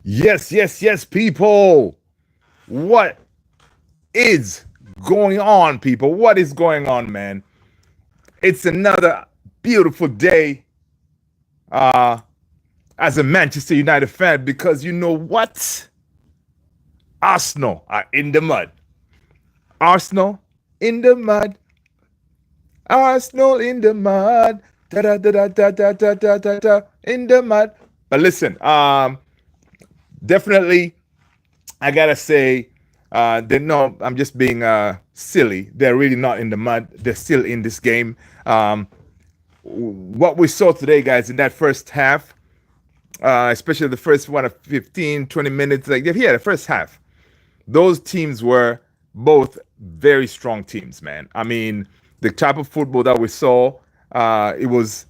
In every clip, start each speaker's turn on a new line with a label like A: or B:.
A: Yes, yes, yes, people. What is going on, people? What is going on, man? It's another beautiful day uh, as a Manchester United fan because you know what? Arsenal are in the mud. Arsenal in the mud. Arsenal in the mud. Da da da da da da da da da da in the mud. But listen, definitely I gotta say, they no, I'm just being silly. They're really not in the mud. They're still in this game. What we saw today, guys, in that first half, especially the first one of 15, 20 minutes, like yeah, the first half, those teams were both very strong teams, man. I mean, the type of football that we saw, it was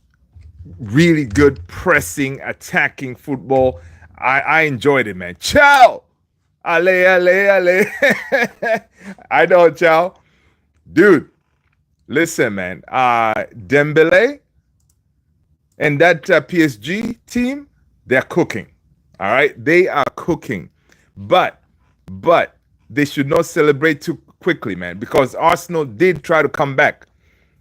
A: really good pressing, attacking football. I enjoyed it, man. Ciao! Ale, ale, ale. I know, Chow. Dude, listen, man. Dembele and that PSG team, they're cooking. All right? They are cooking. But, but they should not celebrate too quickly, man, because Arsenal did try to come back.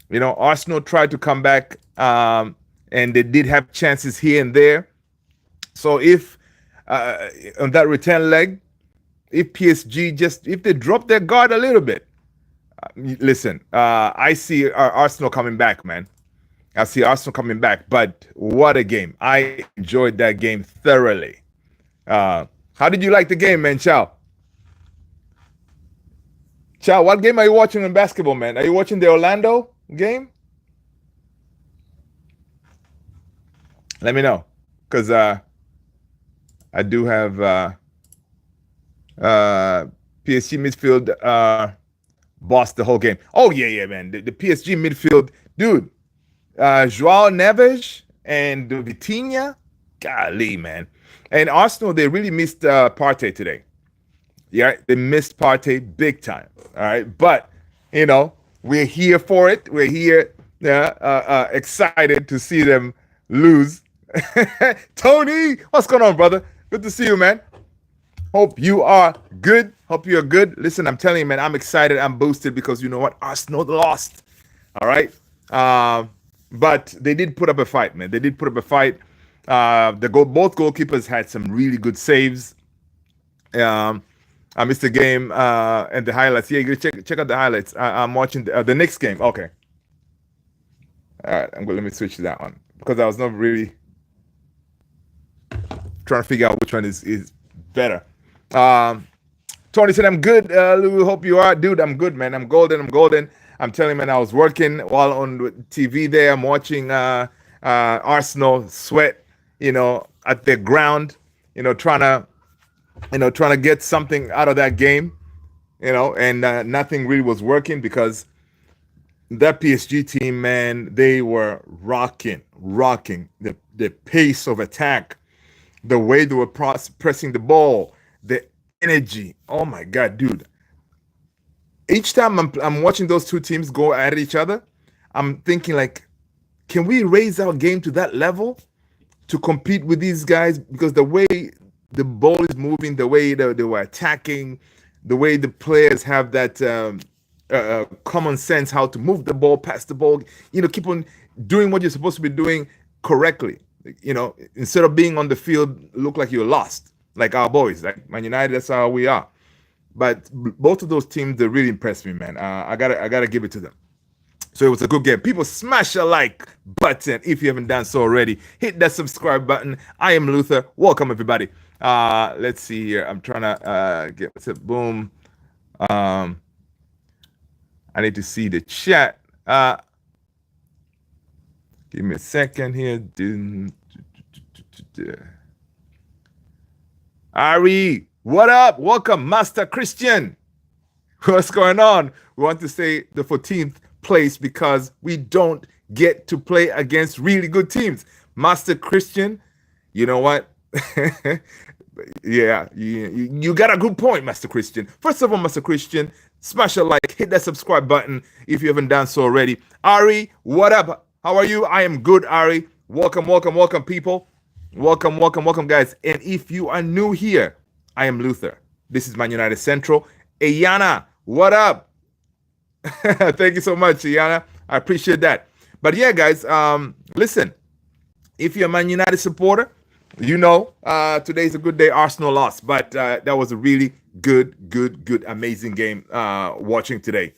A: You know, Arsenal tried to come back, and they did have chances here and there. So if on that return leg, if PSG just if they drop their guard a little bit, listen, I see Arsenal coming back, man. I see Arsenal coming back. But what a game! I enjoyed that game thoroughly. How did you like the game, man? Chow. Chow, what game are you watching in basketball, man? Are you watching the Orlando game? Let me know, because I do have PSG midfield boss the whole game. Oh yeah, man. The PSG midfield, dude. Joao Neves and Vitinha, golly, man. And Arsenal, they really missed Partey today. Yeah, they missed Partey big time. All right, but you know we're here for it. We're here, excited to see them lose. Tony, what's going on, brother? Good to see you, man. Hope you are good. Hope you're good. Listen, I'm telling you, man, I'm excited. I'm boosted because you know what? Arsenal lost. All right. But they did put up a fight, man. They did put up a fight. Both goalkeepers had some really good saves. I missed the game and the highlights. Yeah, you check out the highlights. I'm watching the next game. Okay. All right. Let me switch to that one because I was not really trying to figure out which one is better. Tony said, I'm good. Lou, hope you are. Dude, I'm good, man. I'm golden. I'm telling you, man, I was working while on TV there. I'm watching Arsenal sweat, at the ground, trying to get something out of that game, and nothing really was working because that PSG team, man, they were rocking the pace of attack, the way they were pressing the ball, the energy. Oh my God, dude. Each time I'm watching those two teams go at each other, I'm thinking like, can we raise our game to that level to compete with these guys? Because the way the ball is moving, the way they were attacking, the way the players have that common sense how to move the ball, pass the ball, keep on doing what you're supposed to be doing correctly. Instead of being on the field, look like you're lost, like our boys, like Man United. That's how we are. But both of those teams, they really impressed me, man. I gotta give it to them. So it was a good game. People, smash a like button if you haven't done so already. Hit that subscribe button. I am Luther. Welcome, everybody. Let's see here. I'm trying to get to boom. I need to see the chat. Give me a second here. Ari, what up? Welcome, Master Christian. What's going on? We want to say the 14th place because we don't get to play against really good teams. Master Christian, you know what? Yeah, you got a good point, Master Christian. First of all, Master Christian, smash a like, hit that subscribe button if you haven't done so already. Ari, what up? How are you? I am good, Ari. Welcome, people. Welcome, welcome, welcome, guys. And if you are new here, I am Luther. This is Man United Central. Ayana, what up? Thank you so much, Ayana. I appreciate that. But yeah, guys, listen, if you're a Man United supporter, you know today's a good day. Arsenal lost, but that was a really good, amazing game watching today.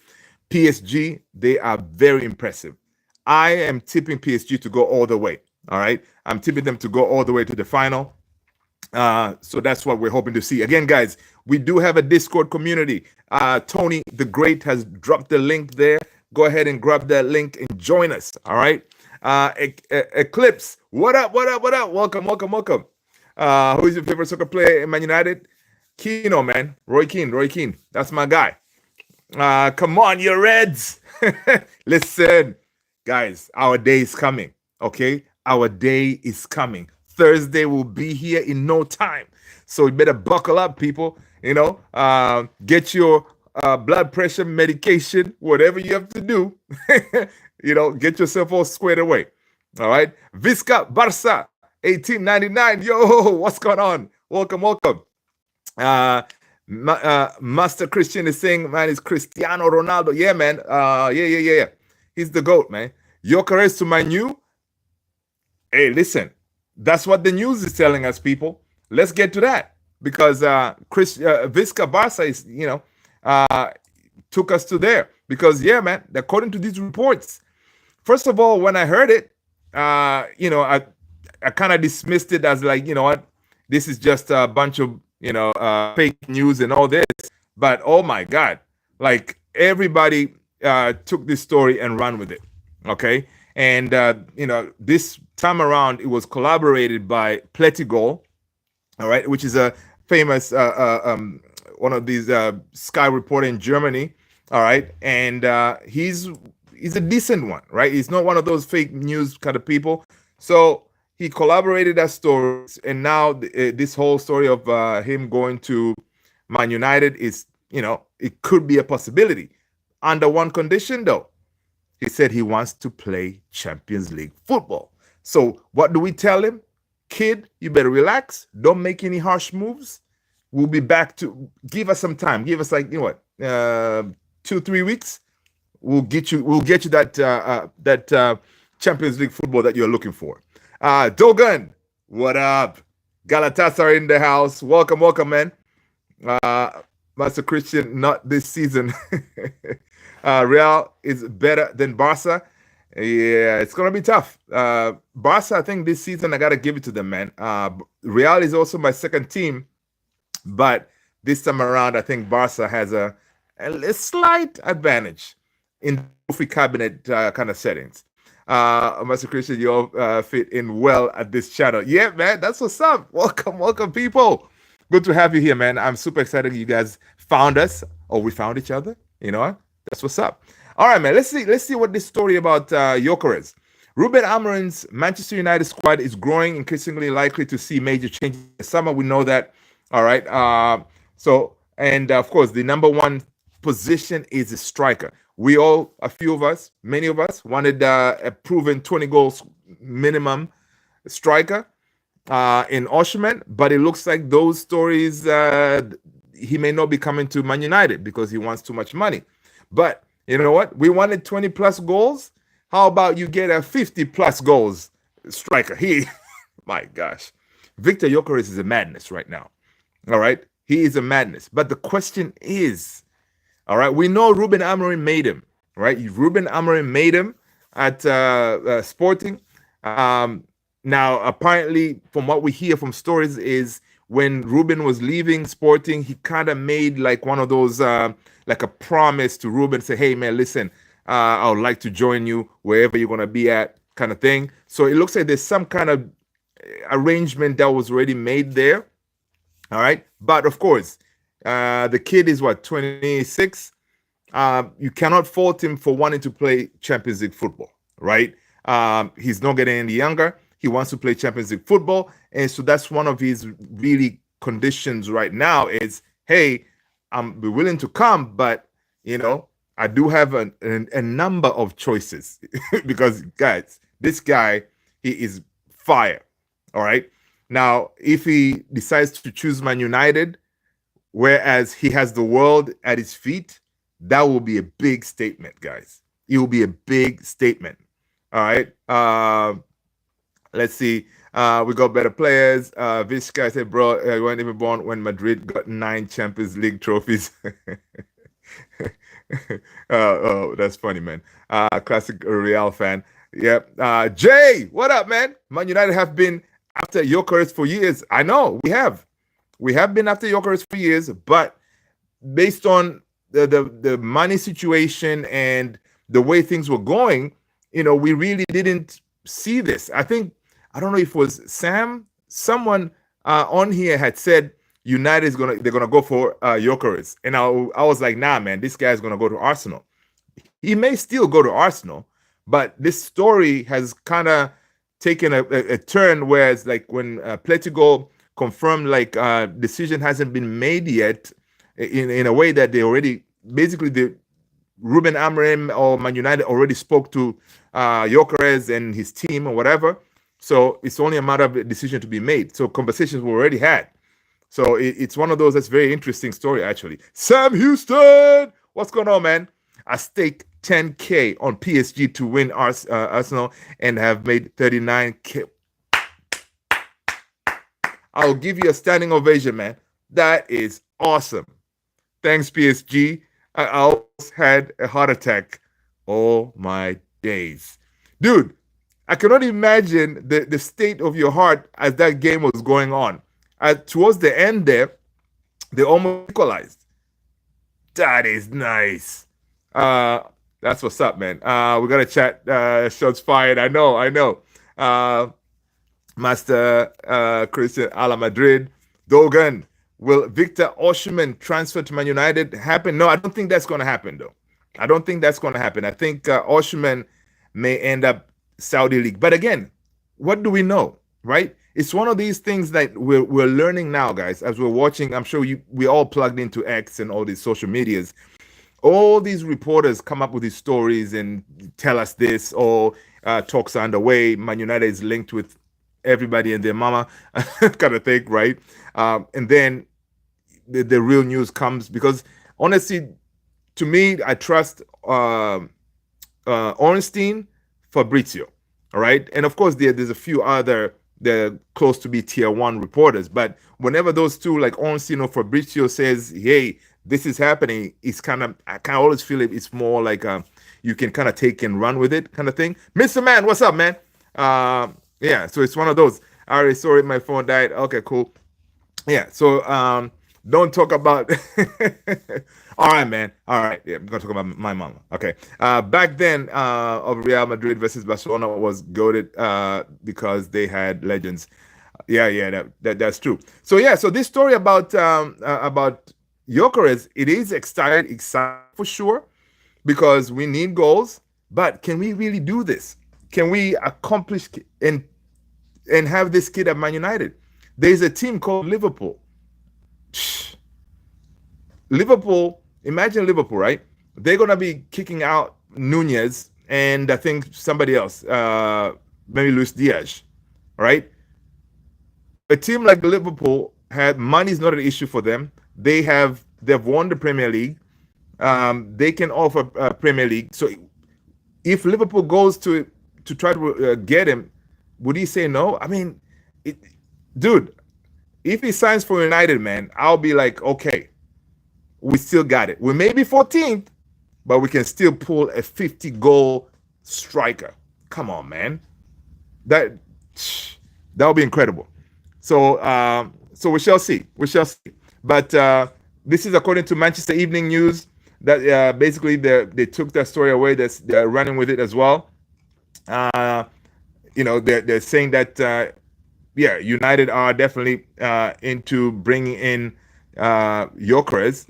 A: PSG, they are very impressive. I am tipping PSG to go all the way. All right, I'm tipping them to go all the way to the final. So that's what we're hoping to see. Again, guys, we do have a Discord community. Tony the Great has dropped the link there. Go ahead and grab that link and join us. All right. Eclipse, what up? What up? What up? Welcome, welcome, welcome. Who is your favorite soccer player in Man United? Keno, man. Roy Keane. Roy Keane. That's my guy. Come on, you Reds. Listen, guys, our day is coming. Okay, our day is coming. Thursday will be here in no time. So you better buckle up, people. You know, get your blood pressure medication, whatever you have to do. You know, get yourself all squared away. All right. Visca Barca, 1899. Yo, what's going on? Welcome, welcome. Master Christian is saying, man, it's Cristiano Ronaldo. Yeah, man. Yeah. He's the GOAT, man. GYOKERES to my new. Hey, listen. That's what the news is telling us, people. Let's get to that because Visca Barca is, you know, took us to there because yeah, man. According to these reports, first of all, when I heard it, you know, I kind of dismissed it as like, you know what, this is just a bunch of fake news and all this. But oh my God, like everybody took this story and ran with it. Okay, and you know, this time around, it was collaborated by Pletigol, all right, which is a famous one of these Sky reporter in Germany, all right, and he's a decent one, right? He's not one of those fake news kind of people. So he collaborated that story, and now this whole story of him going to Man United is, you know, it could be a possibility under one condition, though. He said he wants to play Champions League football. So what do we tell him? Kid, you better relax. Don't make any harsh moves. We'll be back to give us some time. Give us like, you know what, 2-3 weeks. We'll get you that Champions League football that you're looking for. Dogan, what up? Galatasaray in the house. Welcome, welcome, man. Master Christian, not this season. Real is better than Barca. Yeah, it's gonna be tough. Barca, I think this season I gotta give it to them, man. Real is also my second team, but this time around, I think Barca has a slight advantage in trophy cabinet kind of settings. Master Christian, you all fit in well at this channel. Yeah, man, that's what's up. Welcome, welcome, people. Good to have you here, man. I'm super excited you guys found us, or we found each other. You know what? That's what's up. All right, man. Let's see what this story about GYOKERES. Ruben Amorim's Manchester United squad is growing, increasingly likely to see major changes in the summer. We know that. All right. And of course, the number one position is a striker. A few of us, many of us, wanted a proven 20 goals minimum striker in Osimhen, but it looks like those stories, he may not be coming to Man United because he wants too much money. But you know what? We wanted 20 plus goals. How about you get a 50 plus goals striker? My gosh. Victor GYOKERES is a madness right now. All right. He is a madness. But the question is, all right, we know Ruben Amorim made him, right? Ruben Amorim made him at Sporting. Now, apparently, from what we hear from stories is when Ruben was leaving Sporting, he kind of made like one of those, like a promise to Ruben, say, hey, man, listen, I would like to join you wherever you're going to be at kind of thing. So it looks like there's some kind of arrangement that was already made there. All right. But of course, the kid is what, 26? You cannot fault him for wanting to play Champions League football, right? He's not getting any younger. He wants to play Champions League football. And so that's one of his really conditions right now is, hey, I'm willing to come, but, you know, I do have a number of choices because, guys, this guy, he is fire. All right. Now, if he decides to choose Man United, whereas he has the world at his feet, that will be a big statement, guys. It will be a big statement. All right. Let's see. We got better players. Vizca said, bro, you weren't even born when Madrid got 9 Champions League trophies. Oh, that's funny, man. Classic Real fan. Yep. Jay, what up, man? Man United have been after Gyökeres for years. I know we have. We have been after Gyökeres for years, but based on the money situation and the way things were going, we really didn't see this. I think, I don't know if it was Sam, someone on here had said United they're gonna go for Gyökeres, and I was like, nah, man, this guy's gonna go to Arsenal. He may still go to Arsenal, but this story has kind of taken a turn where it's like when Pletigo confirmed like decision hasn't been made yet in a way that they already basically Ruben Amorim or Man United already spoke to Gyökeres and his team or whatever. So it's only a matter of a decision to be made. So conversations were already had. So it's one of those that's very interesting story, actually. Sam Houston, what's going on, man? I stake 10K on PSG to win Arsenal and have made 39K. I'll give you a standing ovation, man. That is awesome. Thanks, PSG. I almost had a heart attack. Oh, my days. Dude, I cannot imagine the state of your heart as that game was going on. Towards the end there, they almost equalized. That is nice. That's what's up, man. We got to chat. Shots fired. I know. Master Christian Ala Madrid. Dogan, will Victor Osimhen transfer to Man United happen? No, I don't think that's going to happen, though. I don't think that's going to happen. I think Osimhen may end up Saudi League. But again, what do we know, right? It's one of these things that we're learning now, guys, as we're watching. I'm sure we all plugged into X and all these social medias. All these reporters come up with these stories and tell us this, or talks are underway. Man United is linked with everybody and their mama kind of thing, right? And then the real news comes, because honestly, to me, I trust Ornstein, Fabrizio, all right? And of course, there's a few other, they're close to be tier 1 reporters, but whenever those two, like Ornstein or Fabrizio, says, hey, this is happening, it's kind of, I can always feel it's more like you can kind of take and run with it kind of thing. Mr. Man, what's up, man? Yeah, so it's one of those. I already saw it, my phone died. Okay, cool. Yeah, so don't talk about all right, man. All right, yeah, I'm gonna talk about my mama. Okay. Back then, of Real Madrid versus Barcelona was goated because they had legends. Yeah, that's true. So yeah, so this story about Gyökeres, it is exciting for sure, because we need goals. But can we really do this? Can we accomplish and have this kid at Man United? There's a team called Liverpool. Liverpool, imagine Liverpool, right? They're gonna be kicking out Nunez and I think somebody else, maybe Luis Diaz, right? A team like Liverpool money's not an issue for them. They've won the Premier League. They can offer Premier League. So if Liverpool goes to try to get him, would he say no? I mean, dude, if he signs for United, man, I'll be like, okay, we still got it. We may be 14th, but we can still pull a 50-goal striker. Come on, man. That would be incredible. So we shall see. But this is according to Manchester Evening News, that basically they took that story away. They're running with it as well. They're saying that United are definitely into bringing in Gyökeres,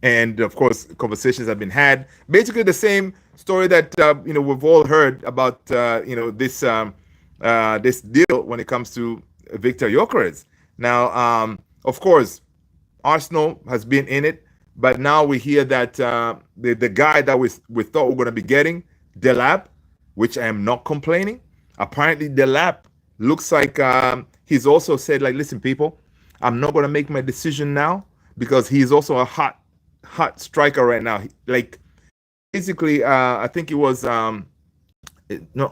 A: and of course conversations have been had. Basically the same story that we've all heard about this deal when it comes to Victor Gyökeres. Now, of course, Arsenal has been in it, but now we hear that the guy that we thought we were going to be getting, Delap, which I am not complaining. Apparently, Delap Looks like he's also said, like, listen, people, I'm not going to make my decision now because he's also a hot striker right now. Like, basically, I think it was not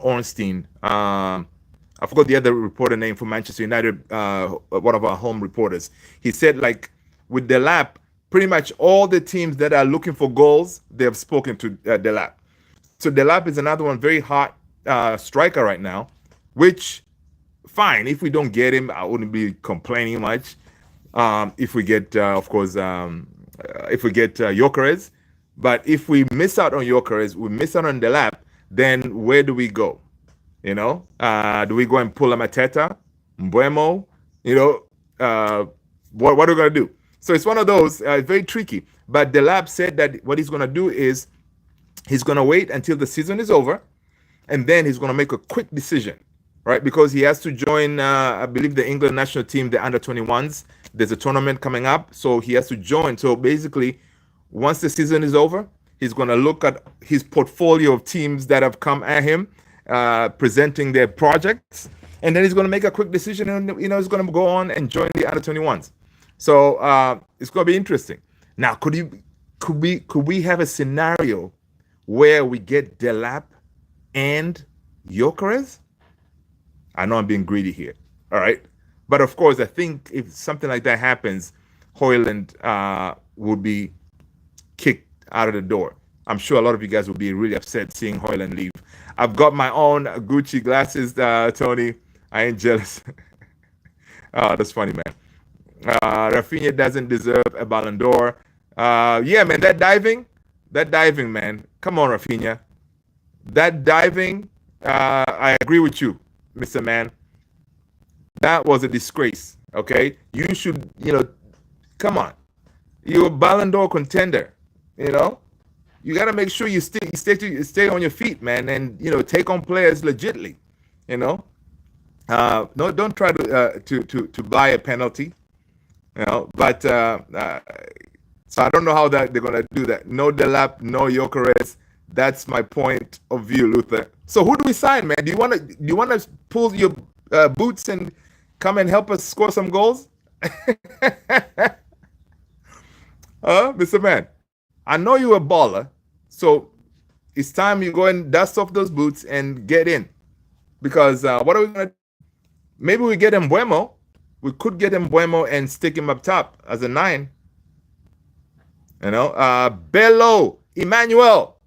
A: Ornstein. I forgot the other reporter name for Manchester United, one of our home reporters. He said, like, with Delap, pretty much all the teams that are looking for goals, they have spoken to Delap. So Delap is another one, very hot striker right now, which, fine. If we don't get him, I wouldn't be complaining much. If we get, of course, if we get Gyökeres. But if we miss out on Gyökeres, we miss out on Delap, then where do we go? You know, do we go and pull a Mateta, Mbuemo? You know, what are we going to do? So it's one of those, very tricky. But Delap said that what he's going to do is he's going to wait until the season is over, and then he's going to make a quick decision, right? Because he has to join, I believe, the England national team, the under-21s. There's a tournament coming up, so he has to join. So basically, once the season is over, he's going to look at his portfolio of teams that have come at him, presenting their projects, and then he's going to make a quick decision, and he's going to go on and join the under-21s. So it's going to be interesting. Now, could we have a scenario where we get Delap and Gyökeres? I know I'm being greedy here, all right? But of course, I think if something like that happens, Højlund would be kicked out of the door. I'm sure a lot of you guys will be really upset seeing Højlund leave. I've got my own Gucci glasses, Tony. I ain't jealous. Oh, that's funny, man. Rafinha doesn't deserve a Ballon d'Or. Yeah, man, that diving, man. Come on, Rafinha. That diving, I agree with you, Mr. Man. That was a disgrace, okay? You should, come on. You're a Ballon d'Or contender, You got to make sure you stay on your feet, man, and, take on players legitly, No, don't try to buy a penalty, but so I don't know how that they're going to do that. No Delap, no Gyökeres. That's my point of view, Luther. So who do we sign, man? Do you want to pull your boots and come and help us score some goals? Mr. Man, I know you're a baller, so it's time you go and dust off those boots and get in. Because what are we going to do? Maybe we get Mbuemo. We could get Mbuemo and stick him up top as a 9. Bello, Emmanuel.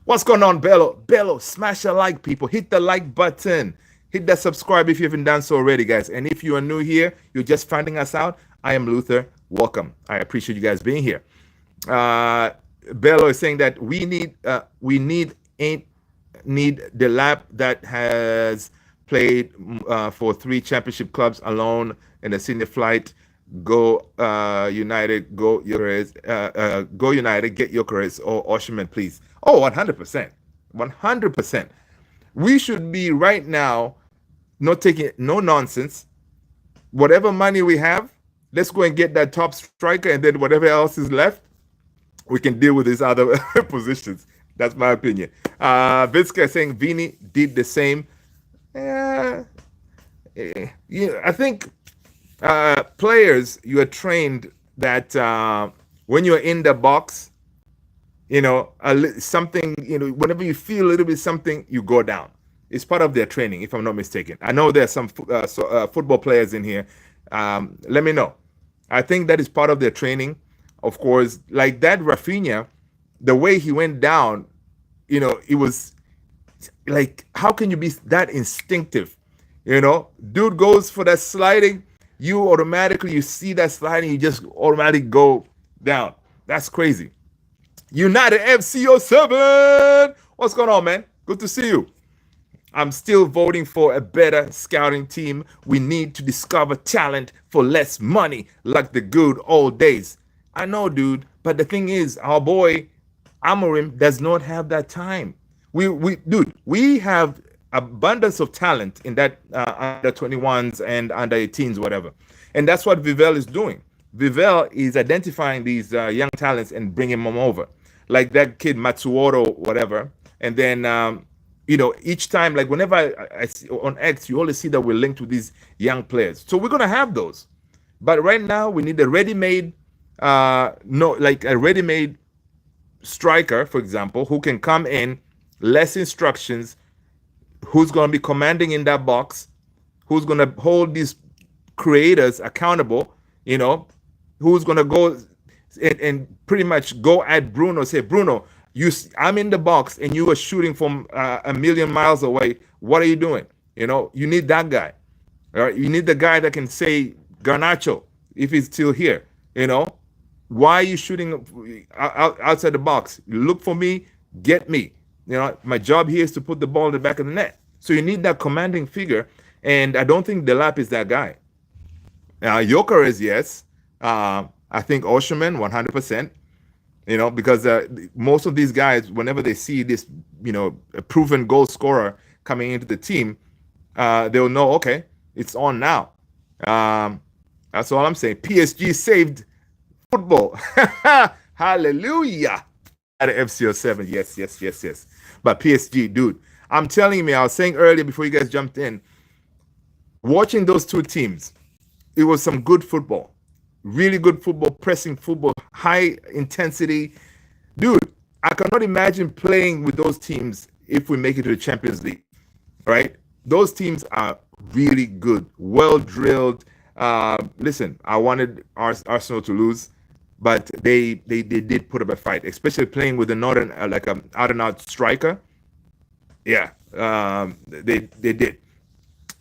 A: What's going on, Bello? Bello, smash a like, people. Hit the like button. Hit that subscribe if you haven't done so already, guys. And if you are new here, you're just finding us out, I am Luther. Welcome. I appreciate you guys being here. Bello is saying that we need Delap that has played for 3 championship clubs alone in the senior flight. Go United, go Gyökeres, go United, get Gyökeres or Osimhen, please. Oh, 100%. 100%. We should be right now not taking no nonsense. Whatever money we have, let's go and get that top striker, and then whatever else is left, we can deal with these other positions. That's my opinion. Vitska saying Vini did the same. I think players, you are trained that when you're in the box, something, whenever you feel a little bit something, you go down. It's part of their training, if I'm not mistaken. I know there are some football players in here. Let me know. I think that is part of their training. Of course, like that Rafinha, the way he went down, it was like, how can you be that instinctive? Dude goes for that sliding, you see that sliding, you just automatically go down. That's crazy. United FC07. What's going on, man? Good to see you. I'm still voting for a better scouting team. We need to discover talent for less money, like the good old days. I know, dude, but the thing is, our boy Amorim does not have that time. We have abundance of talent in that under 21s and under 18s, whatever. And that's what Vivel is doing. Vivel is identifying these young talents and bringing them over. Like that kid Matsuoro, whatever. And then each time, like whenever I see on X, you always see that we're linked to these young players. So we're gonna have those. But right now, we need a ready-made, no, like a ready-made striker, for example, who can come in, less instructions, who's going to be commanding in that box, who's going to hold these creators accountable, you know, who's going to go and pretty much go at Bruno, say, Bruno, I'm in the box and you are shooting from a million miles away. What are you doing? You need that guy. All right, you need the guy that can say Garnacho if he's still here. Why are you shooting outside the box? Look for me, get me. My job here is to put the ball in the back of the net. So you need that commanding figure, and I don't think Delap is that guy. Jokeres, yes. I think Osherman, 100%. Because most of these guys, whenever they see this, a proven goal scorer coming into the team, they'll know, okay, it's on now. That's all I'm saying. PSG saved football. Hallelujah. At FCO7. Yes. But PSG, dude, I'm telling you, I was saying earlier before you guys jumped in, watching those two teams, it was some good football. Really good football, pressing football, high intensity. Dude, I cannot imagine playing with those teams if we make it to the Champions League, right? Those teams are really good, well drilled. Listen, I wanted Arsenal to lose, but they did put up a fight, especially playing with the northern like an out and out striker. Yeah, they did.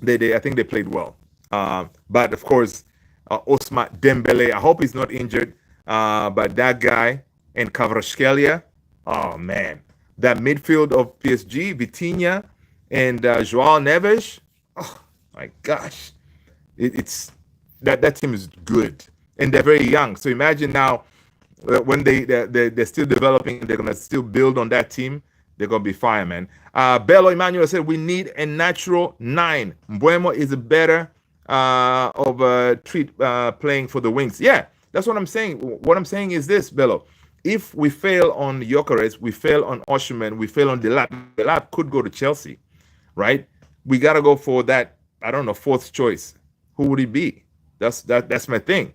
A: I think they played well. But of course, Ousmane Dembele, I hope he's not injured. But that guy and Kvaratskhelia, oh man, that midfield of PSG, Vitinha and Joao Neves, oh my gosh, it's that team is good, and they're very young. So imagine now when they're still developing, they're gonna still build on that team. They're gonna be fire, man. Bello Emmanuel said we need a natural 9. Mbuemo is a better of a treat playing for the wings. Yeah, that's what I'm saying. What I'm saying is this, Bello. If we fail on Gyökeres, we fail on Osherman, we fail on Delap. Delap could go to Chelsea, right? We gotta go for that. I don't know, fourth choice. Who would he be? That's my thing.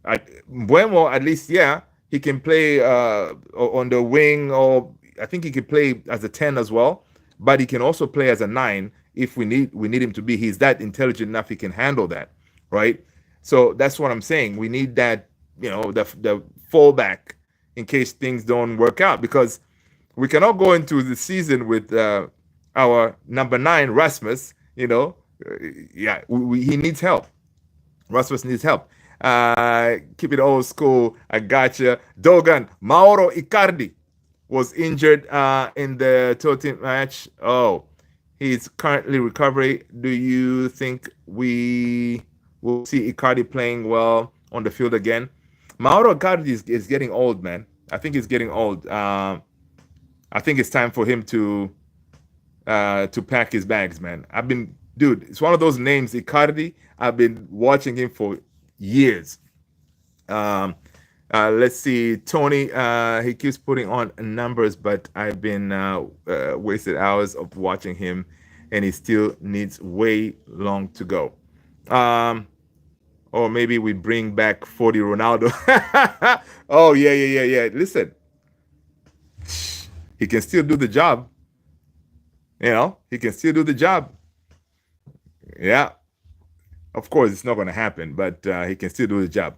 A: Mbuemo, at least, yeah, he can play on the wing, or I think he can play as a 10 as well, but he can also play as a 9 if we need him to be. He's that intelligent enough, he can handle that, right? So that's what I'm saying. We need that, the fallback in case things don't work out, because we cannot go into the season with our number 9, Rasmus. He needs help. Rasmus needs help. Keep it old school. I gotcha. Dogan, Mauro Icardi was injured in the Tottenham match. Oh, he's currently recovering. Do you think we will see Icardi playing well on the field again? Mauro Icardi is getting old, man. I think he's getting old. I think it's time for him to pack his bags, man. Dude, it's one of those names, Icardi. I've been watching him for years. Let's see, Tony. He keeps putting on numbers, but I've been wasted hours of watching him, and he still needs way long to go. Or maybe we bring back 40 Ronaldo. Oh yeah. Listen, he can still do the job. He can still do the job. Yeah. Of course, it's not going to happen, but he can still do the job.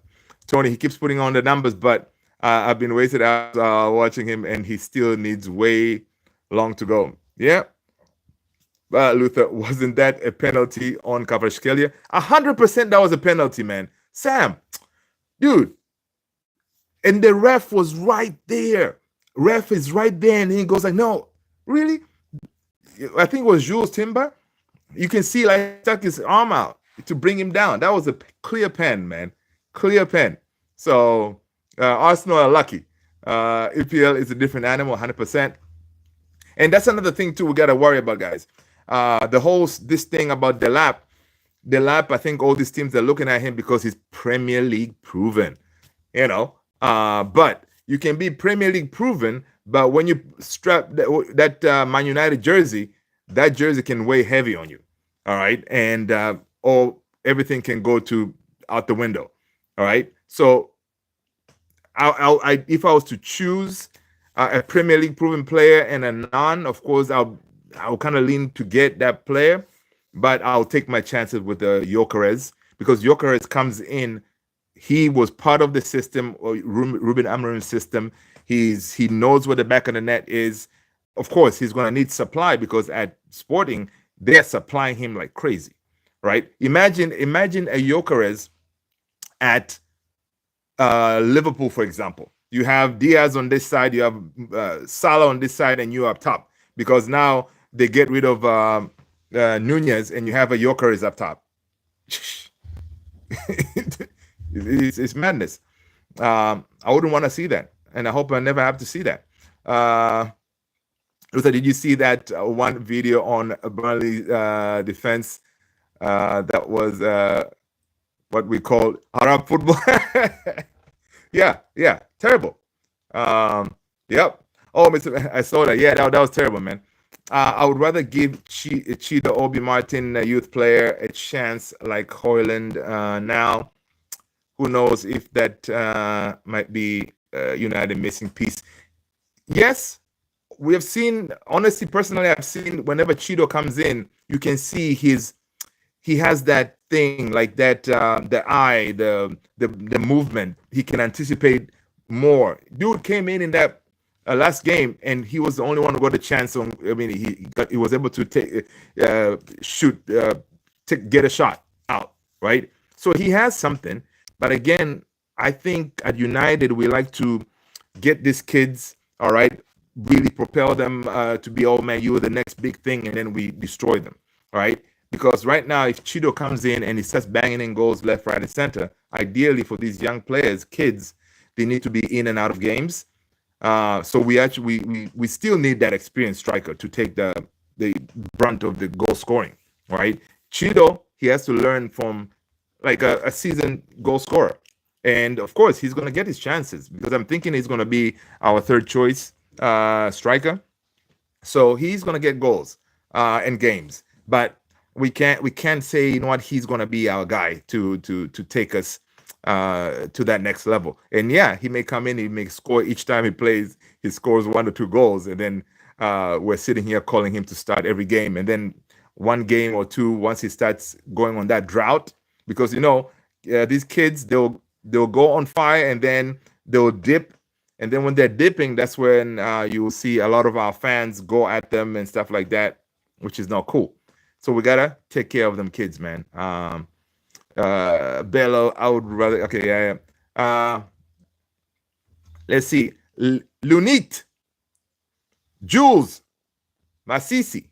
A: Tony, he keeps putting on the numbers, but I've been wasted out watching him, and he still needs way long to go. Yeah. Luther, wasn't that a penalty on Kvaratskhelia? 100% that was a penalty, man. Sam, dude. And the ref was right there. Ref is right there, and he goes like, no, really? I think it was Jules Timber. You can see like stuck his arm out to bring him down. That was a clear pen, man. Clear pen. So Arsenal are lucky. EPL is a different animal, 100%. And that's another thing too we gotta worry about, guys. This thing about Delap, I think all these teams are looking at him because he's Premier League proven. But you can be Premier League proven, But when you strap that Man United jersey, that jersey can weigh heavy on you. All right, and or everything can go to out the window. All right, so if I was to choose a Premier League proven player and a non, of course, I'll kind of lean to get that player, but I'll take my chances with the GYOKERES because GYOKERES comes in. He was part of the system, or Ruben Amorim's system. He knows where the back of the net is. Of course, he's going to need supply because at Sporting they're supplying him like crazy, right? Imagine a GYOKERES at Liverpool, for example. You have Diaz on this side, you have Salah on this side, and you up top because now they get rid of Nunez and you have a GYOKERES up top. It's madness. I wouldn't want to see that, and I hope I never have to see that. Luther, did you see that one video on Burnley defense that was what we call Arab football? yeah, terrible. Yep. Oh, I saw that. Yeah, that was terrible, man. I would rather give Chido Obi Martin, a youth player, a chance like Hoyland now. Who knows if that might be United missing piece? Yes, we have seen. Honestly, personally, I've seen whenever Chido comes in, you can see he has that thing like that, the eye, the movement. He can anticipate more. Dude came in that last game, and he was the only one who got a chance on. I mean, he was able to get a shot out, right? So he has something. But again, I think at United, we like to get these kids, all right, really propel them to be, oh man, you're the next big thing, and then we destroy them, all right? Because right now, if Chido comes in and he starts banging in goals left, right, and center, ideally for these young players, kids, they need to be in and out of games. So we still need that experienced striker to take the brunt of the goal scoring, right? Chido, he has to learn from like a seasoned goal scorer. And of course, he's going to get his chances because I'm thinking he's going to be our third choice striker. So he's going to get goals in games. But we can't say, you know what, he's going to be our guy to take us to that next level. And yeah, he may come in, he may score each time he plays, he scores 1 or 2 goals. And then we're sitting here calling him to start every game. And then one game or two, once he starts going on that drought, because these kids they'll go on fire and then they'll dip, and then when they're dipping, that's when you will see a lot of our fans go at them and stuff like that, which is not cool. So we gotta take care of them kids, man. Bello, I would rather. Okay, yeah. Let's see, Lunit, Jules, Masisi,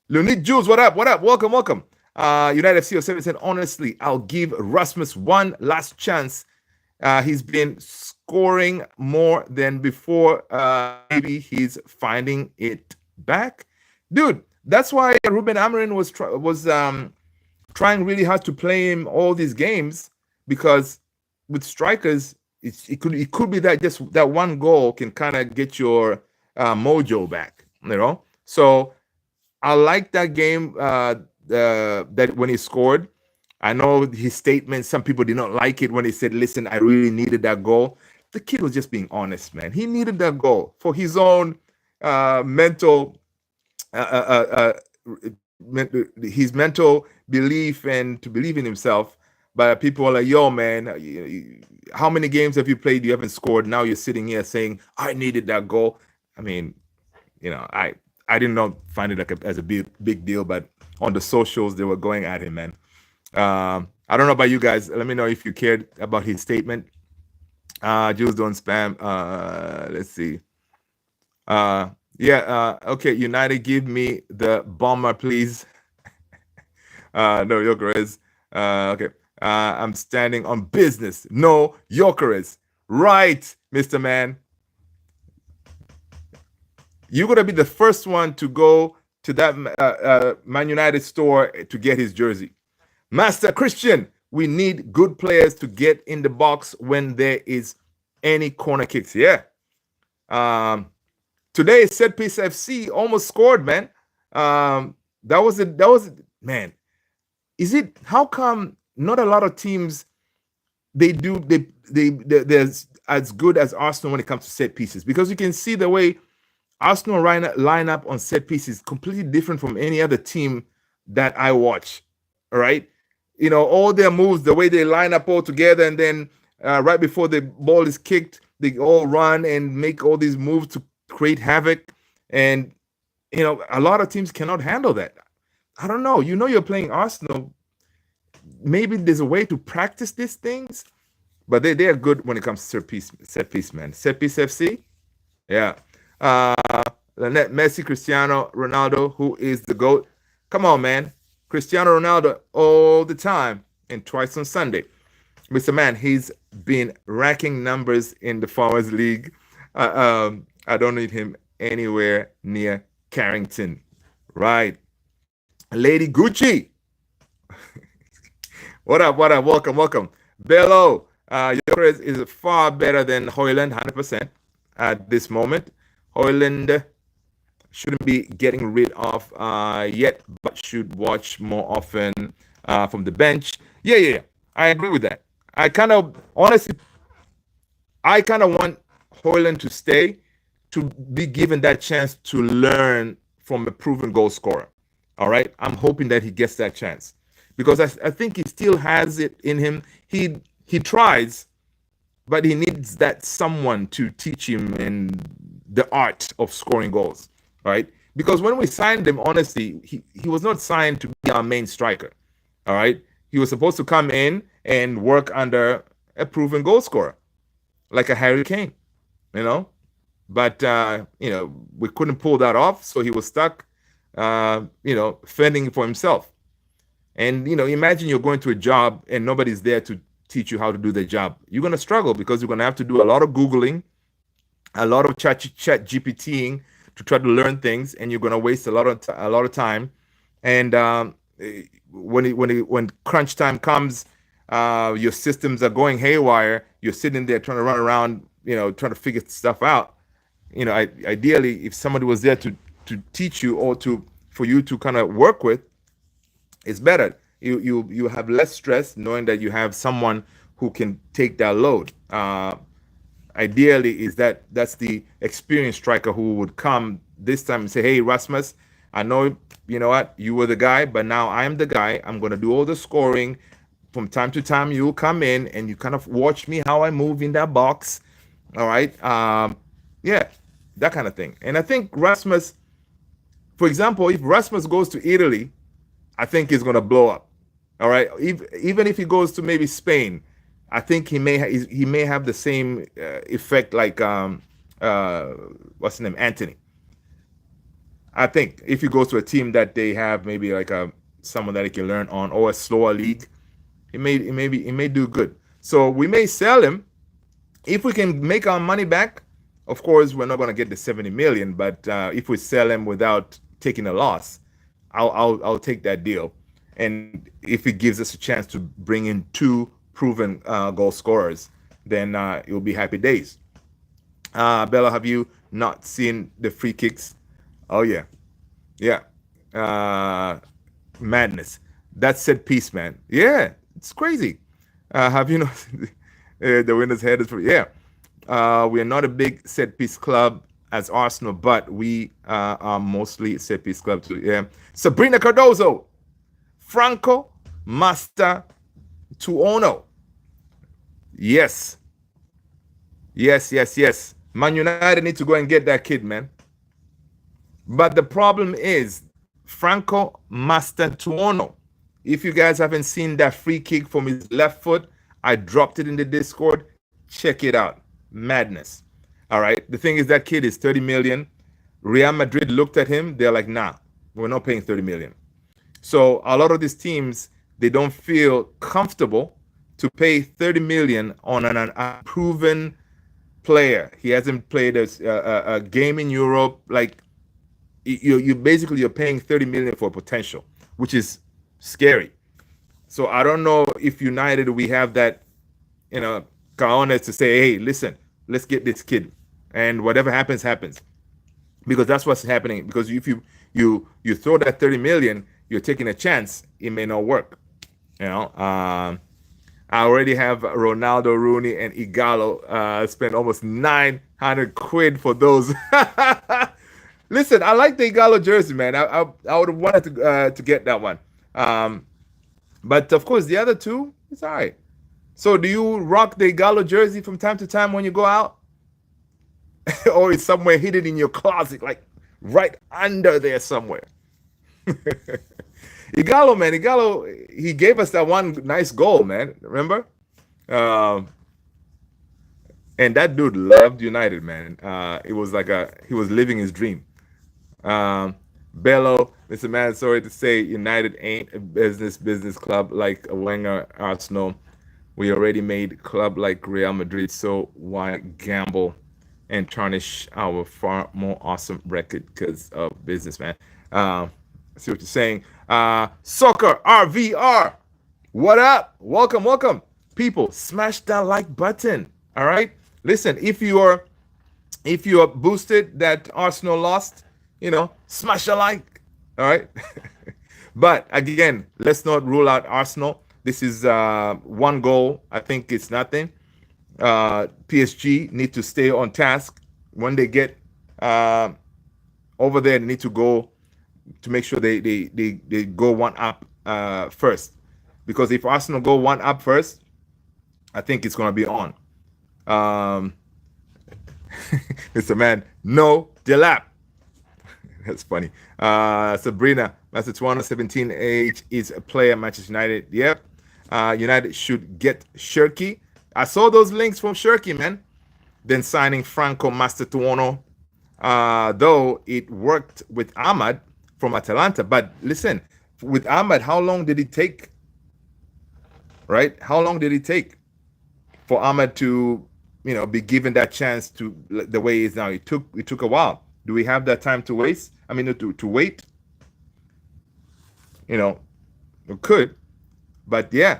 A: Lunit, Jules, what up? Welcome. United FC 07 said, honestly, I'll give Rasmus one last chance. He's been scoring more than before. Maybe he's finding it back. Dude, that's why Ruben Amorim was trying really hard to play him all these games, because with strikers, it could be that just that one goal can kind of get your mojo back, So I like that game. That when he scored, I know his statement, some people did not like it when he said, listen, I really needed that goal. The kid was just being honest, man. He needed that goal for his own mental his mental belief and to believe in himself. But people are like, yo, man, how many games have you played? You haven't scored. Now you're sitting here saying, I needed that goal. I mean, I did not find it as a big deal, but on the socials, they were going at him, man. I don't know about you guys. Let me know if you cared about his statement. Jules, don't spam. Let's see. Okay, United, give me the bomber, please. No, GYOKERES. Okay. I'm standing on business. No, GYOKERES. Right, Mr. Man. You're going to be the first one to go to that Man United store to get his jersey. Master Christian, we need good players to get in the box when there is any corner kicks. Yeah. Um, Today, Set Piece FC almost scored, man. That was man. Is it how come not a lot of teams they're as good as Arsenal when it comes to set pieces? Because you can see the way Arsenal line up on set pieces completely different from any other team that I watch. All right, all their moves, the way they line up all together, and then right before the ball is kicked, they all run and make all these moves to create havoc. And a lot of teams cannot handle that. I don't know. You're playing Arsenal. Maybe there's a way to practice these things, but they are good when it comes to set piece, man. Set piece FC, yeah. Uh, Lynette, Messi, Cristiano Ronaldo, who is the GOAT? Come on, man. Cristiano Ronaldo all the time and twice on Sunday. Mr. Man, he's been racking numbers in the Farmers League. I don't need him anywhere near Carrington. Right. Lady Gucci. What up? What up? Welcome, welcome. Bello, GYOKERES is far better than Hoyland, 100% at this moment. Hoyland shouldn't be getting rid of yet, but should watch more often from the bench. Yeah. I agree with that. Honestly, I kind of want Hoyland to stay, to be given that chance to learn from a proven goal scorer. All right. I'm hoping that he gets that chance because I think he still has it in him. He tries, but he needs that someone to teach him in the art of scoring goals. All right. Because when we signed him, honestly, he was not signed to be our main striker. All right. He was supposed to come in and work under a proven goal scorer, like a Harry Kane, But we couldn't pull that off, so he was stuck, fending for himself. And imagine you're going to a job and nobody's there to teach you how to do the job. You're going to struggle because you're going to have to do a lot of Googling, a lot of chat GPTing to try to learn things, and you're going to waste a lot of time. And when crunch time comes, your systems are going haywire. You're sitting there trying to run around, trying to figure stuff out. Ideally, if somebody was there to teach you or for you to kind of work with, it's better. You have less stress knowing that you have someone who can take that load. Ideally, that's the experienced striker who would come this time and say, "Hey, Rasmus, I know what you were the guy, but now I am the guy. I'm going to do all the scoring. From time to time, you come in and you kind of watch me how I move in that box. All right, yeah, that kind of thing." And I think Rasmus, for example, if Rasmus goes to Italy, I think he's going to blow up. All right, even if he goes to maybe Spain, I think he may have the same effect like what's his name, Anthony. I think if he goes to a team that they have maybe like someone that he can learn on, or a slower league, he may do good. So we may sell him if we can make our money back. Of course, we're not going to get the 70 million, but if we sell him without taking a loss, I'll take that deal. And if it gives us a chance to bring in two proven goal scorers, then it will be happy days. Bella, have you not seen the free kicks? Oh yeah. Madness. That set piece, man. Yeah, it's crazy. Have you not? The winner's head is we are not a big set piece club as Arsenal, but we are mostly set piece club too. Yeah. Sabrina Cardozo, Franco Master Tuono. Yes. Man United need to go and get that kid, man. But the problem is Franco Mastantuono. If you guys haven't seen that free kick from his left foot, I dropped it in the Discord. Check it out. Madness. All right. The thing is, that kid is 30 million. Real Madrid looked at him. They're like, nah, we're not paying 30 million. So a lot of these teams, they don't feel comfortable to pay 30 million on an unproven player. He hasn't played a game in Europe. Like, you're paying 30 million for potential, which is scary. So I don't know if United, we have that, cojones to say, hey, listen, let's get this kid. and whatever happens, happens, because that's what's happening. Because if you throw that 30 million, you're taking a chance it may not work. You know, I already have Ronaldo, Rooney, and Igalo. Spent almost 900 quid for those. Listen, I like the Igalo jersey, man. I would have wanted to get that one. But of course, the other two, it's all right. So, do you rock the Igalo jersey from time to time when you go out, or is somewhere hidden in your closet, like right under there somewhere? Igalo, man, Igalo, he gave us that one nice goal, man. Remember? And that dude loved United, man. It was like he was living his dream. Bello, Mr. Man, sorry to say, United ain't a business club like a Wenger, Arsenal. We already made club like Real Madrid, so why gamble and tarnish our far more awesome record because of business, man? I see what you're saying. Soccer RVR, what up? Welcome, people. Smash that like button. All right. Listen, if you are boosted that Arsenal lost, smash a like. All right. But again, let's not rule out Arsenal. This is one goal. I think it's nothing. PSG need to stay on task. When they get over there, they need to go to make sure they go one up first. Because if Arsenal go one up first, I think it's going to be on. Mr. Man, no delap. That's funny. Sabrina, Master 217 age is a player, Manchester United. Yep. United should get Shirky. I saw those links from Shirky, man. Then signing Franco Master though it worked with Ahmad from Atalanta. But listen, with Ahmad, how long did it take? Right? How long did it take for Ahmad to, be given that chance to the way he is now? It took a while. Do we have that time to waste? I mean, to wait? We could. But yeah,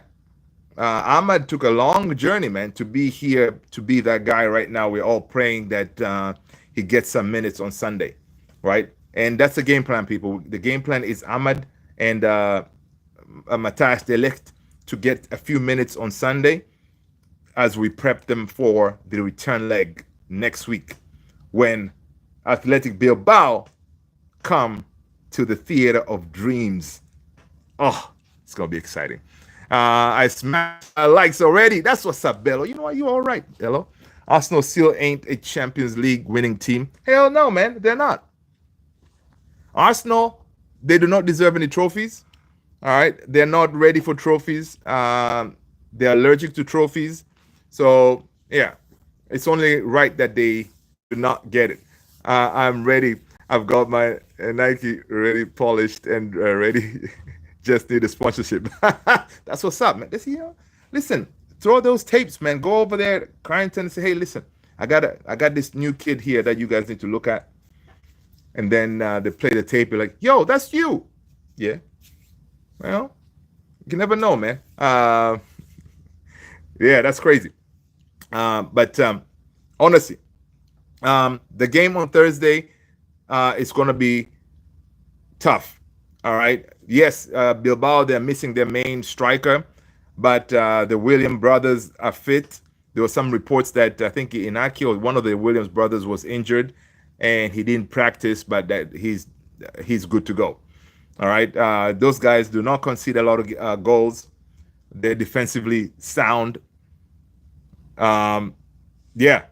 A: Ahmad took a long journey, man, to be here, to be that guy right now. We're all praying that he gets some minutes on Sunday, right? And that's the game plan, people. The game plan is Ahmad and Matthias de Ligt to get a few minutes on Sunday as we prep them for the return leg next week when Athletic Bilbao come to the Theater of Dreams. Oh, it's going to be exciting. I smashed likes already. That's what's up, Bello. You know what? You all right, Bello. Arsenal still ain't a Champions League winning team. Hell no, man. They're not. Arsenal, they do not deserve any trophies. All right. They're not ready for trophies. They're allergic to trophies. So, yeah, it's only right that they do not get it. I'm ready. I've got my Nike ready, polished, and ready. Just need a sponsorship. That's what's up, man. Listen, throw those tapes, man. Go over there, Carrington, and say, hey, listen, I got this new kid here that you guys need to look at. And then they play the tape. You're like, yo, that's you. Yeah. Well, you can never know, man. Yeah, that's crazy. But honestly, the game on Thursday is going to be tough. All right. Yes, Bilbao, they're missing their main striker, but the Williams brothers are fit. There were some reports that I think Inaki, or one of the Williams brothers, was injured and he didn't practice, but that he's good to go. All right. Those guys do not concede a lot of goals. They're defensively sound. Yeah,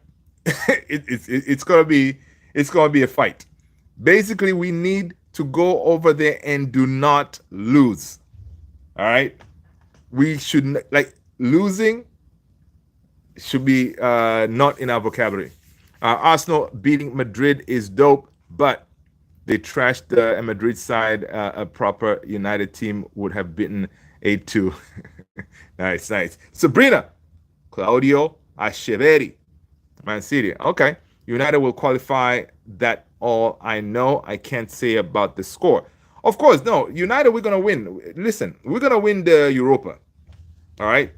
A: it's gonna be a fight. Basically, we need to go over there and do not lose. All right, we should losing should be not in our vocabulary. Arsenal beating Madrid is dope, but they trashed the Madrid side. A proper United team would have beaten 8-2. Nice. Sabrina, Claudio Acheveri, Man City. Okay, United will qualify. That all I know. I can't say about the score. Of course, no. United, we're gonna win. Listen, we're gonna win the Europa. All right.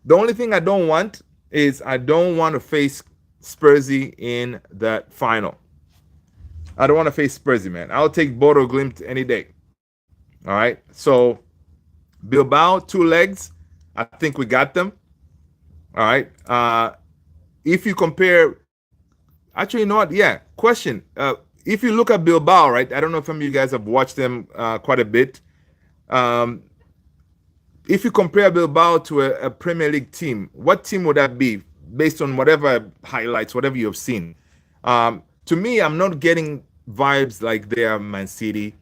A: The only thing I don't want is I don't want to face Spursy in that final. I don't want to face Spursy, man. I'll take Bodo Glimt any day. All right. So Bilbao, 2 legs. I think we got them. All right. If you compare, actually, you know what? Yeah. Question. If you look at Bilbao, right? I don't know if some of you guys have watched them quite a bit. Um, if you compare Bilbao to a Premier League team, what team would that be based on whatever highlights, whatever you have seen? To me, I'm not getting vibes like they're Man City.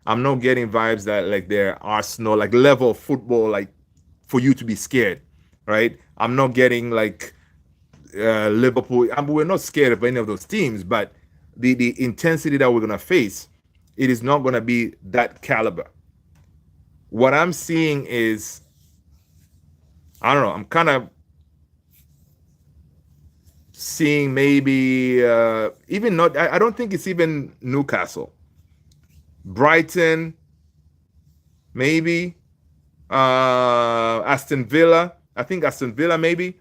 A: I'm not getting vibes that like they're Arsenal, like level of football, like for you to be scared, right? I'm not getting like Liverpool. I mean, we're not scared of any of those teams, but the intensity that we're gonna face, it is not gonna be that caliber. What I'm seeing is, I don't know. I'm kind of seeing maybe even not. I don't think it's even Newcastle, Brighton, maybe Aston Villa. I think Aston Villa maybe,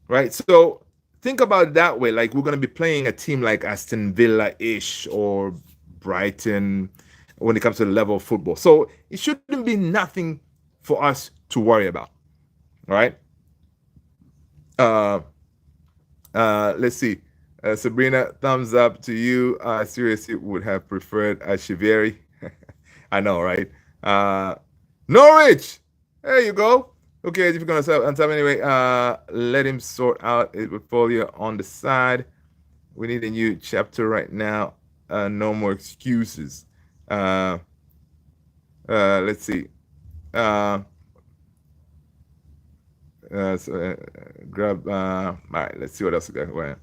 A: right? So think about it that way. Like we're gonna be playing a team like Aston Villa-ish or Brighton when it comes to the level of football. So it shouldn't be nothing for us to worry about. All right. Uh, let's see. Sabrina, thumbs up to you. Seriously, would have preferred a Chiveri. I know, right? Norwich. There you go. Okay, if you're gonna sub anyway, let him sort out his portfolio on the side. We need a new chapter right now. No more excuses. Let's see. Grab. All right. Let's see what else we got going.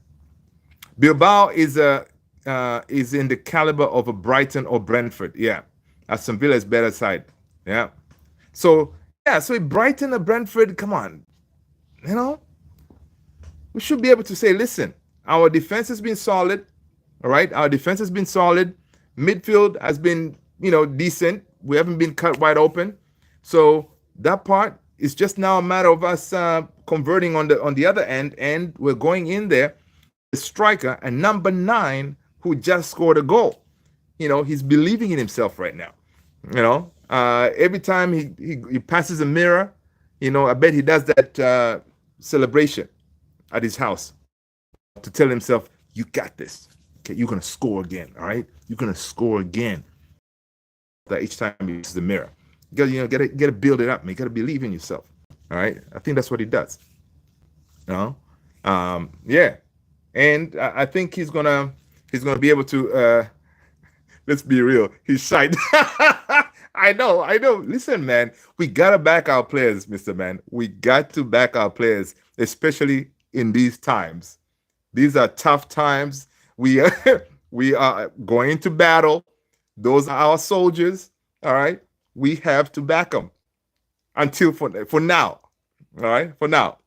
A: Bilbao is in the caliber of a Brighton or Brentford. Yeah, Aston Villa is better side. Yeah. So yeah. So Brighton or Brentford. Come on. You know, we should be able to say, listen, our defense has been solid. All right, our defense has been solid. Midfield has been, decent. We haven't been cut wide open. So that part is just now a matter of us converting on the other end, and we're going in there. A striker, and number 9, who just scored a goal. He's believing in himself right now. Every time he passes a mirror, I bet he does that celebration at his house to tell himself, "You got this. Okay, you're gonna score again. All right, you're gonna score again." That each time he uses the mirror, you gotta build it up, man. You gotta believe in yourself. All right, I think that's what he does. Yeah, and I think he's gonna be able to. Let's be real, he's shy. I know. Listen, man, we gotta back our players, Mr. Man. We got to back our players, especially in these times. These are tough times. We are going into battle. Those are our soldiers. All right, we have to back them until for now. All right, for now.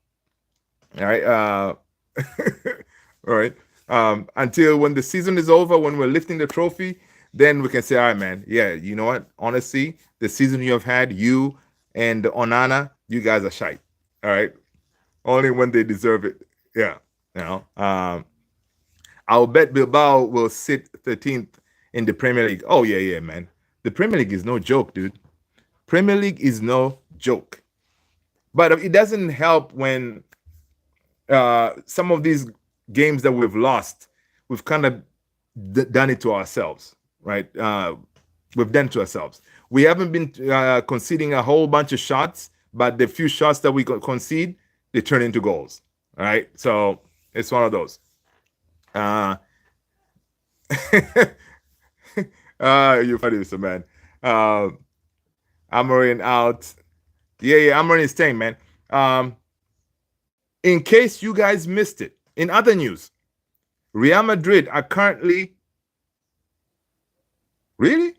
A: All right. All right. Until when the season is over, when we're lifting the trophy, then we can say, all right, man, yeah, you know what? Honestly, the season you have had, you and Onana, you guys are shite. All right. Only when they deserve it. Yeah. I'll bet Bilbao will sit 13th in the Premier League. Oh, yeah, man. The Premier League is no joke, dude. Premier League is no joke. But it doesn't help when some of these games that we've lost, we've kind of done it to ourselves, right? We've done it to ourselves. We haven't been conceding a whole bunch of shots, but the few shots that we concede, they turn into goals. All right, so it's one of those. You're funny, Mr. Man. Amorin out. Yeah, Amorin is staying, man. In case you guys missed it, in other news, Real Madrid are currently... Really?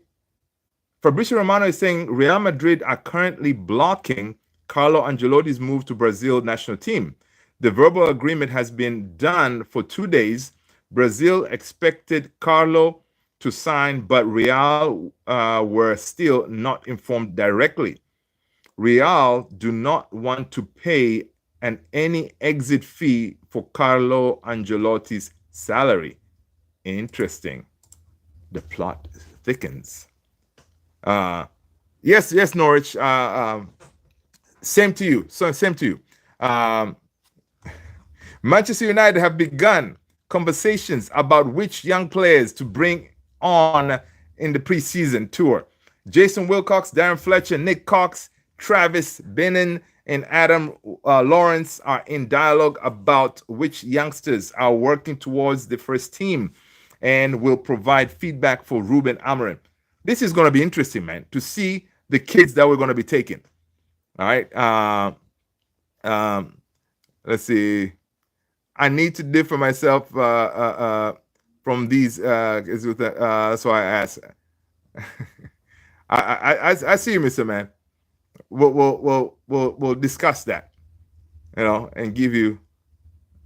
A: Fabrizio Romano is saying Real Madrid are currently blocking Carlo Ancelotti's move to Brazil national team. The verbal agreement has been done for 2 days. Brazil expected Carlo to sign, but Real were still not informed directly. Real do not want to pay and any exit fee for Carlo Ancelotti's salary. Interesting. The plot thickens. Yes, Norwich. Same to you. So same to you. Manchester United have begun conversations about which young players to bring on in the preseason tour. Jason Wilcox, Darren Fletcher, Nick Cox, Travis Benin, and Adam Lawrence are in dialogue about which youngsters are working towards the first team and will provide feedback for Ruben Amorim. This is going to be interesting, man, to see the kids that we're going to be taking. All right. Let's see. I need to differ myself from these. That's why I asked. I see you, Mr. Man. We'll discuss that, and give you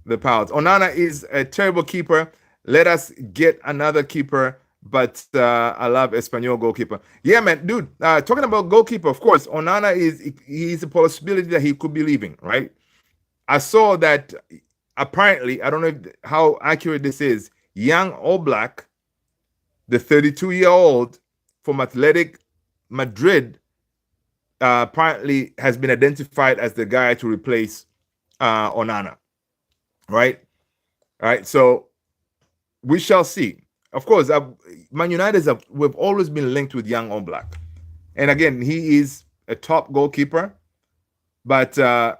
A: the powers. Onana is a terrible keeper. Let us get another keeper. But I love Espanyol goalkeeper. Yeah, man, dude. Talking about goalkeeper, of course, Onana he's a possibility that he could be leaving, right? I saw that apparently, I don't know how accurate this is. Young Oblak, the 32-year-old from Athletic Madrid, apparently has been identified as the guy to replace Onana, right? All right, so we shall see. Of course, Man United we've always been linked with young Oblak, and again, he is a top goalkeeper. But the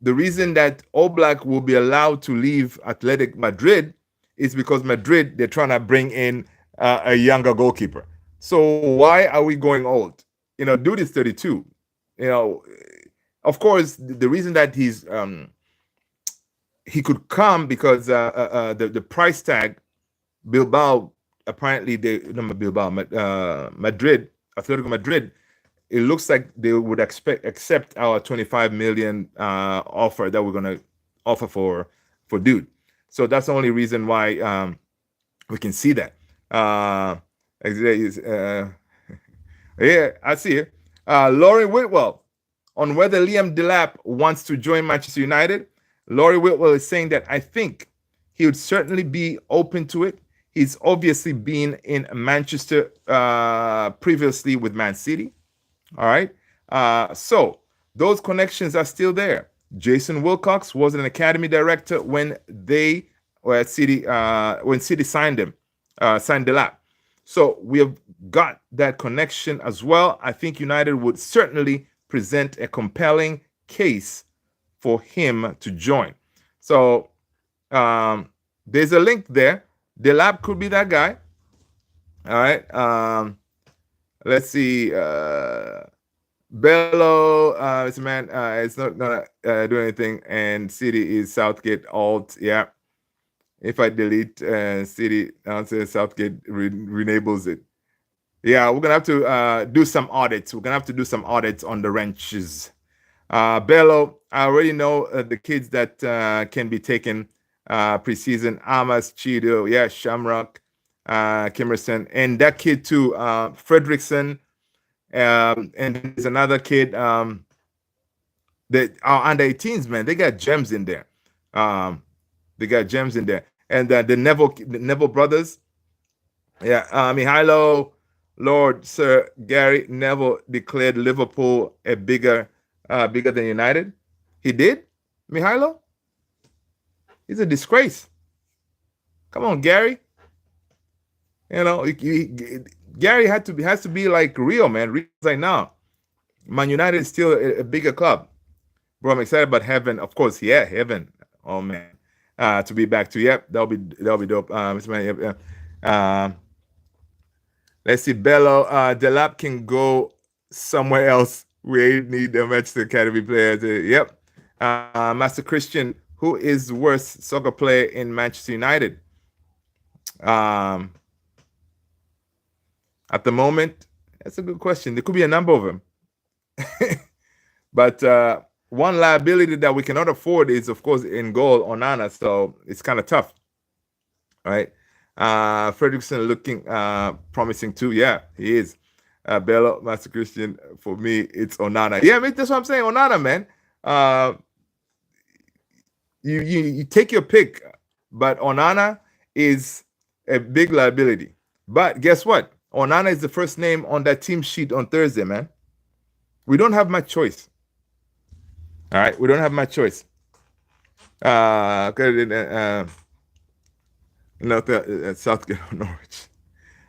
A: reason that Oblak will be allowed to leave Athletic Madrid is because Madrid, they're trying to bring in a younger goalkeeper. So why are we going old? Dude is 32. Of course, the reason that he could come because the price tag, Bilbao, apparently Madrid, Atletico Madrid, it looks like they would accept our 25 million offer that we're going to offer for dude. So that's the only reason why we can see that. Yeah, I see it. Laurie Whitwell, on whether Liam Delap wants to join Manchester United. Laurie Whitwell is saying that I think he would certainly be open to it. He's obviously been in Manchester previously with Man City. All right. So those connections are still there. Jason Wilcox was an academy director when they were at City, when City signed Delap. So we have got that connection as well. I think United would certainly present a compelling case for him to join. So there's a link there. Delap could be that guy. All right. Let's see. Bello, it's man. It's not gonna do anything. And City is Southgate alt. Yeah. If I delete City, answer Southgate renables it. Yeah, we're gonna have to do some audits. We're gonna have to do some audits on the wrenches. Bello, I already know the kids that can be taken preseason. Amas, Chido, yeah, Shamrock, Kimerson, and that kid too, Fredrickson. And there's another kid that are under 18s, man. They got gems in there. And the Neville brothers. Yeah, Mihailo, Lord Sir Gary Neville declared Liverpool a bigger than United. He did, Mihailo? He's a disgrace. Come on, Gary. Gary has to be like real, man. Real right now. Man United is still a bigger club. Bro, I'm excited about heaven. Of course, yeah, heaven. Oh man. To be back to, yep, that'll be dope. Let's see, Bello. Delap can go somewhere else. We need a Manchester Academy player. Yep. Master Christian, who is the worst soccer player in Manchester United? At the moment, that's a good question. There could be a number of them. But one liability that we cannot afford is, of course, in goal, Onana. So it's kind of tough. All right. Fredrickson looking promising too. Yeah, he is. Bello, Master Christian, for me, it's Onana. Yeah, I mean, that's what I'm saying. Onana, man. you take your pick, but Onana is a big liability. But guess what? Onana is the first name on that team sheet on Thursday, man. We don't have much choice. All right, we don't have much choice. Southgate or Norwich.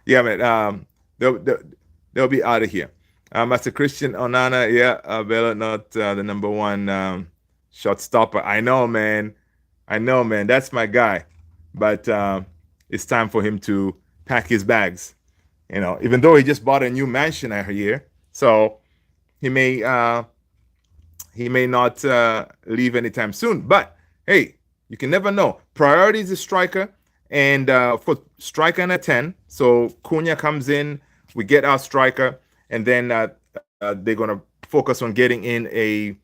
A: Yeah, man. They'll be out of here. Master Christian Onana, yeah, Vela not the number one shot stopper. I know, man. That's my guy. But it's time for him to pack his bags. Even though he just bought a new mansion out here, so he may not leave anytime soon. But hey, you can never know. Priority is a striker, and for striker and a 10. So Cunha comes in, we get our striker, and then they're gonna focus on getting in a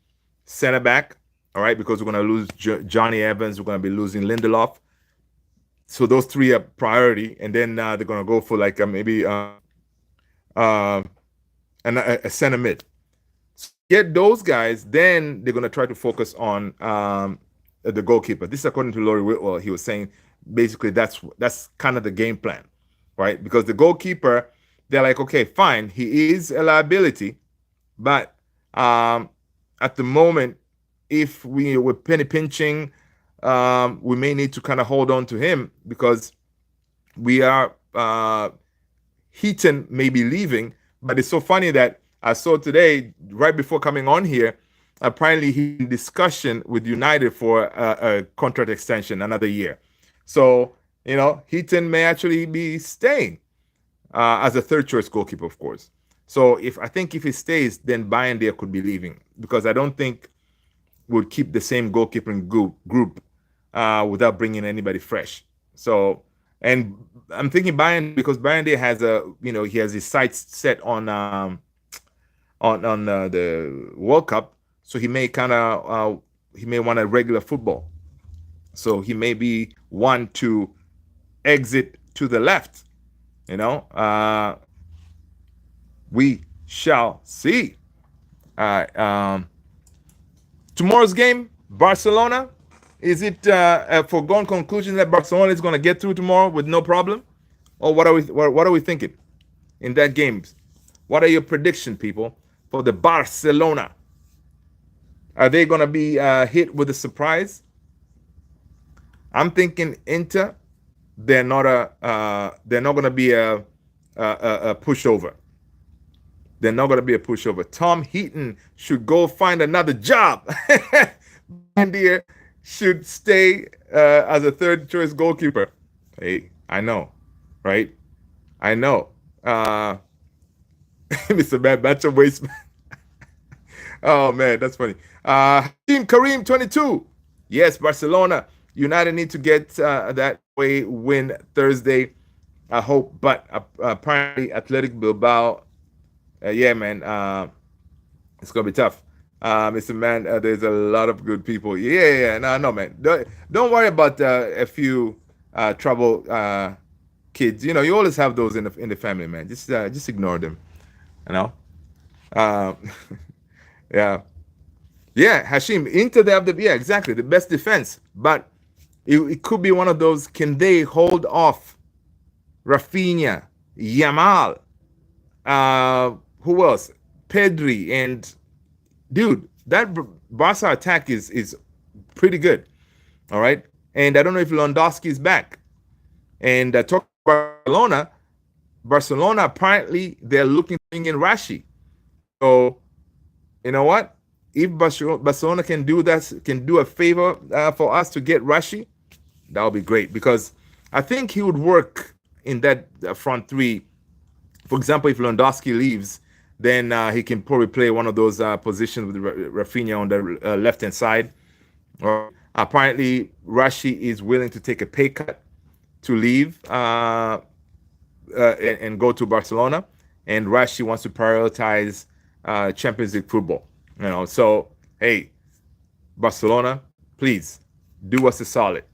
A: center back. All right, because we're gonna lose Johnny Evans, we're gonna be losing Lindelof. So those three are priority, and then they're gonna go for like maybe a center mid. So get those guys, then they're gonna try to focus on the goalkeeper. This is according to Laurie Whitwell. He was saying basically that's kind of the game plan, right? Because the goalkeeper, they're like, okay, fine, he is a liability, but at the moment, if we were penny pinching, we may need to kind of hold on to him because we are Heaton may be leaving. But it's so funny that I saw today, right before coming on here, apparently he's in discussion with United for a contract extension, another year. So, Heaton may actually be staying as a third choice goalkeeper, of course. So if he stays, then Bayern could be leaving, because I don't think we'll keep the same goalkeeping group without bringing anybody fresh. So, and I'm thinking Bayern, because Bayern has he has his sights set on the World Cup, so he may want a regular football. So he may be one to exit to the left. We shall see. Tomorrow's game, Barcelona. Is it a foregone conclusion that Barcelona is going to get through tomorrow with no problem, or what are we thinking in that game? What are your predictions, people, for the Barcelona? Are they going to be hit with a surprise? I'm thinking Inter. They're not going to be a pushover. They're not going to be a pushover. Tom Heaton should go find another job. Bandier should stay as a third choice goalkeeper. Hey, I know, right? I know. Mr. Bad Batch of Waste. Oh, man, that's funny. Team Kareem 22. Yes, Barcelona. United need to get that way win Thursday, I hope. But apparently, Athletic Bilbao, yeah, man, it's going to be tough. Mr. Man, there's a lot of good people. Yeah, no, man. Don't worry about a few trouble kids. You always have those in the family, man. Just ignore them. Yeah. Yeah, Hashim, Inter, they have exactly, the best defense. But it could be one of those, can they hold off Rafinha, Yamal, who else? Pedri, and dude, that Barca attack is pretty good. All right. And I don't know if Lewandowski is back. And talk about Barcelona, apparently they're looking to bring in Rashi. So, you know what? If Barcelona can do that, can do a favor for us to get Rashi, that would be great, because I think he would work in that front three. For example, if Lewandowski leaves, then he can probably play one of those positions with Rafinha on the left-hand side. Apparently, Rashi is willing to take a pay cut to leave and go to Barcelona, and Rashi wants to prioritize Champions League football. So hey, Barcelona, please do us a solid.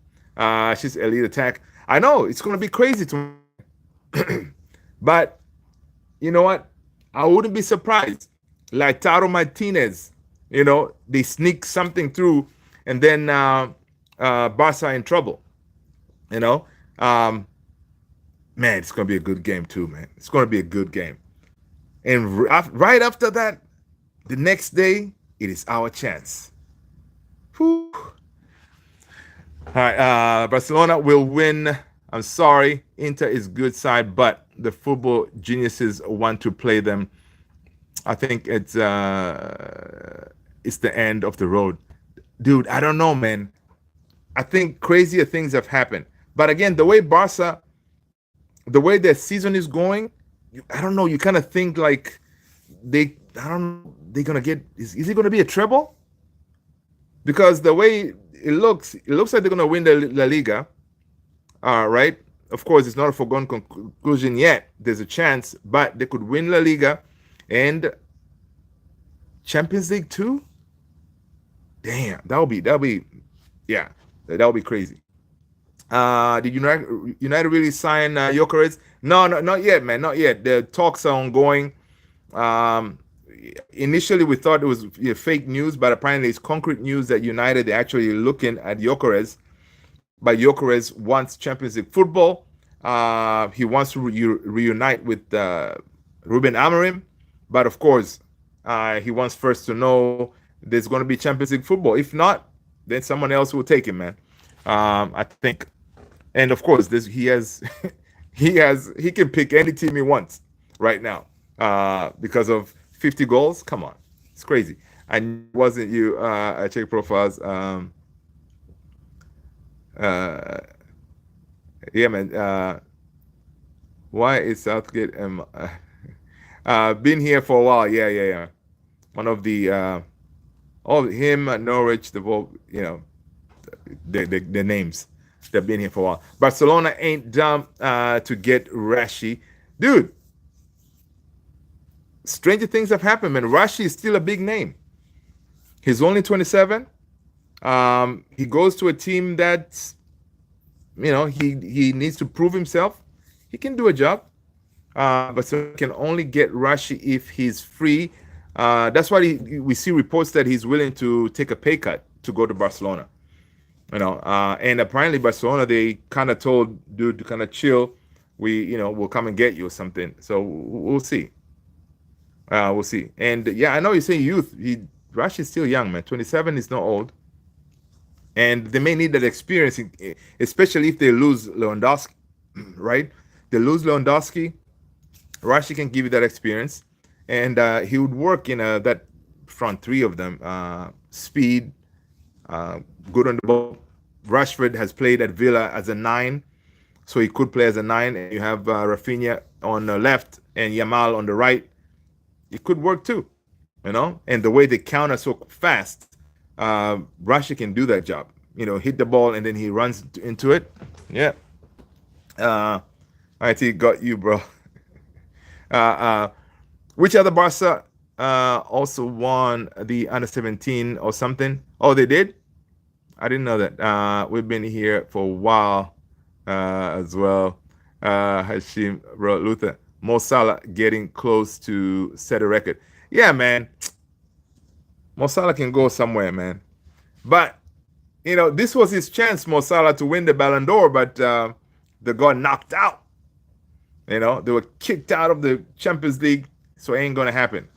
A: She's elite attack. I know it's going to be crazy tomorrow, but you know what? I wouldn't be surprised. Lautaro Martinez, they sneak something through, and then Barca in trouble. You know, um, man, it's gonna be a good game too, man. It's gonna be a good game. And right after that, the next day, it is our chance. Whew. All right, Barcelona will win. I'm sorry, Inter is good side, but the football geniuses want to play them. I think it's the end of the road, dude. I don't know, man. I think crazier things have happened. But again, the way Barca, the way their season is going, I don't know. You kind of think like I don't know, they're gonna get. Is it gonna be a treble? Because the way it looks like they're gonna win the La Liga. Right? Of course, it's not a foregone conclusion yet. There's a chance, but they could win La Liga and Champions League too. Damn, yeah, that'll be crazy. Did United really sign Gyökeres? No, not yet, man, not yet. The talks are ongoing. Um, Initially, we thought it was fake news, but apparently it's concrete news that United are actually looking at Gyökeres. But Gyökeres wants Champions League football. He wants to reunite with Ruben Amorim, but of course, he wants first to know there's going to be Champions League football. If not, then someone else will take him, man. I think, and of course, he has, he can pick any team he wants right now because of 50 goals. Come on, it's crazy. And wasn't you? I check profiles. Yeah, man. Why is Southgate been here for a while? Yeah. One of the all him, Norwich, the whole, the names. They've been here for a while. Barcelona ain't dumb to get Rashi, dude. Stranger things have happened, man. Rashi is still a big name. He's only 27. He goes to a team that, he needs to prove himself. He can do a job, but so can only get Rashi if he's free. That's why we see reports that he's willing to take a pay cut to go to Barcelona. And apparently Barcelona, they kind of told dude to kind of chill. We'll come and get you or something. So we'll see. We'll see. And yeah, I know you're saying youth. Rashi is still young, man. 27 is not old. And they may need that experience, especially if they lose Lewandowski, right? They lose Lewandowski. Rashi can give you that experience, and he would work in that front three of them. Speed, good on the ball. Rashford has played at Villa as a 9, so he could play as a 9. And you have Rafinha on the left and Yamal on the right. It could work too, And the way they counter so fast, Rashi can do that job. Hit the ball and then he runs into it. Yeah. IT got you, bro. Which other Barca also won the under 17 or something? Oh, they did? I didn't know that. We've been here for a while as well. Hashim wrote Luther. Mo Salah getting close to set a record. Yeah, man. Mo Salah can go somewhere, man. But, this was his chance, Mo Salah, to win the Ballon d'Or, but they got knocked out. They were kicked out of the Champions League, so it ain't going to happen.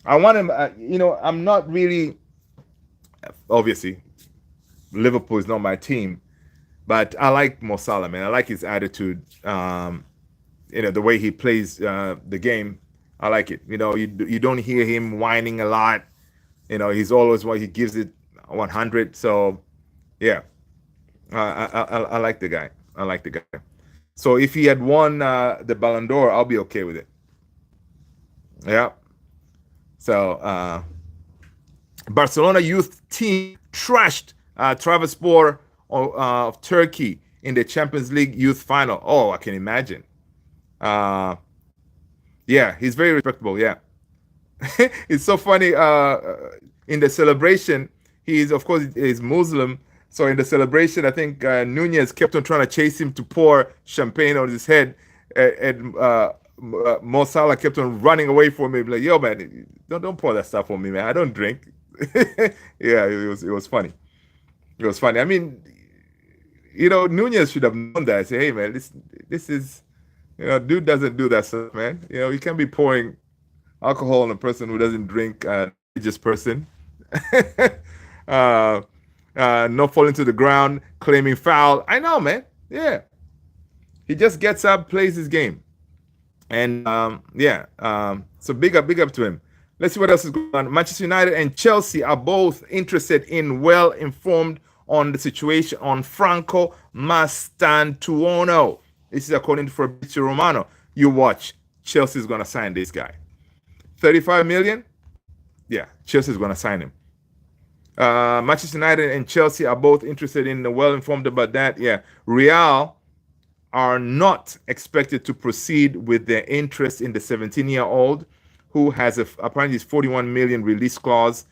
A: I want him, I'm not really, obviously, Liverpool is not my team, but I like Mo Salah, man. I like his attitude, the way he plays the game. I like it. You don't hear him whining a lot. He's always he gives it 100. So, yeah, I like the guy. I like the guy. So if he had won the Ballon d'Or, I'll be okay with it. Yeah. So Barcelona youth team trashed Trabzonspor of Turkey in the Champions League youth final. Oh, I can imagine. Yeah, he's very respectable. Yeah. It's so funny. In the celebration, of course, he's Muslim. So in the celebration, I think Nunez kept on trying to chase him to pour champagne on his head, and Mo Salah kept on running away from him. Like, yo, man, don't pour that stuff on me, man. I don't drink. Yeah, it was funny. It was funny. I mean, Nunez should have known that. Say, hey man, this is, dude doesn't do that stuff, man. You can't be pouring alcohol on a person who doesn't drink, religious person. uh, not falling to the ground, claiming foul. I know, man. Yeah, he just gets up, plays his game, and yeah. So big up to him. Let's see what else is going on. Manchester United and Chelsea are both interested in well-informed on the situation on Franco Mastantuono. This is according to Fabrizio Romano. You watch. Chelsea's going to sign this guy. 35 million? Yeah, Chelsea's going to sign him. Manchester United and Chelsea are both interested in the well-informed about that. Yeah, Real are not expected to proceed with their interest in the 17-year-old who has apparently his 41 million release clause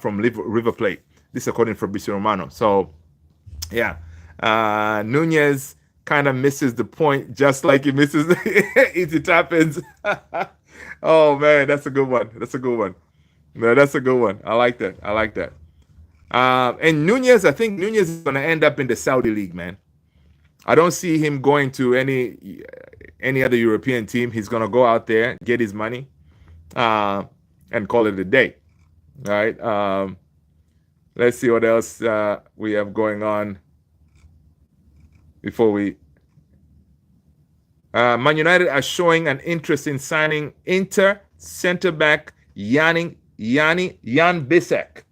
A: from River Plate. This according to Fabrizio Romano. So, yeah, Nunez kind of misses the point, just like he misses it happens. Oh man, that's a good one. That's a good one. No, that's a good one. I like that. I like that. And Nunez, I think Nunez is going to end up in the Saudi league, man. I don't see him going to any other European team. He's going to go out there, get his money, and call it a day. All right. Let's see what else we have going on before we. Man United are showing an interest in signing Inter center back Jan Bisek.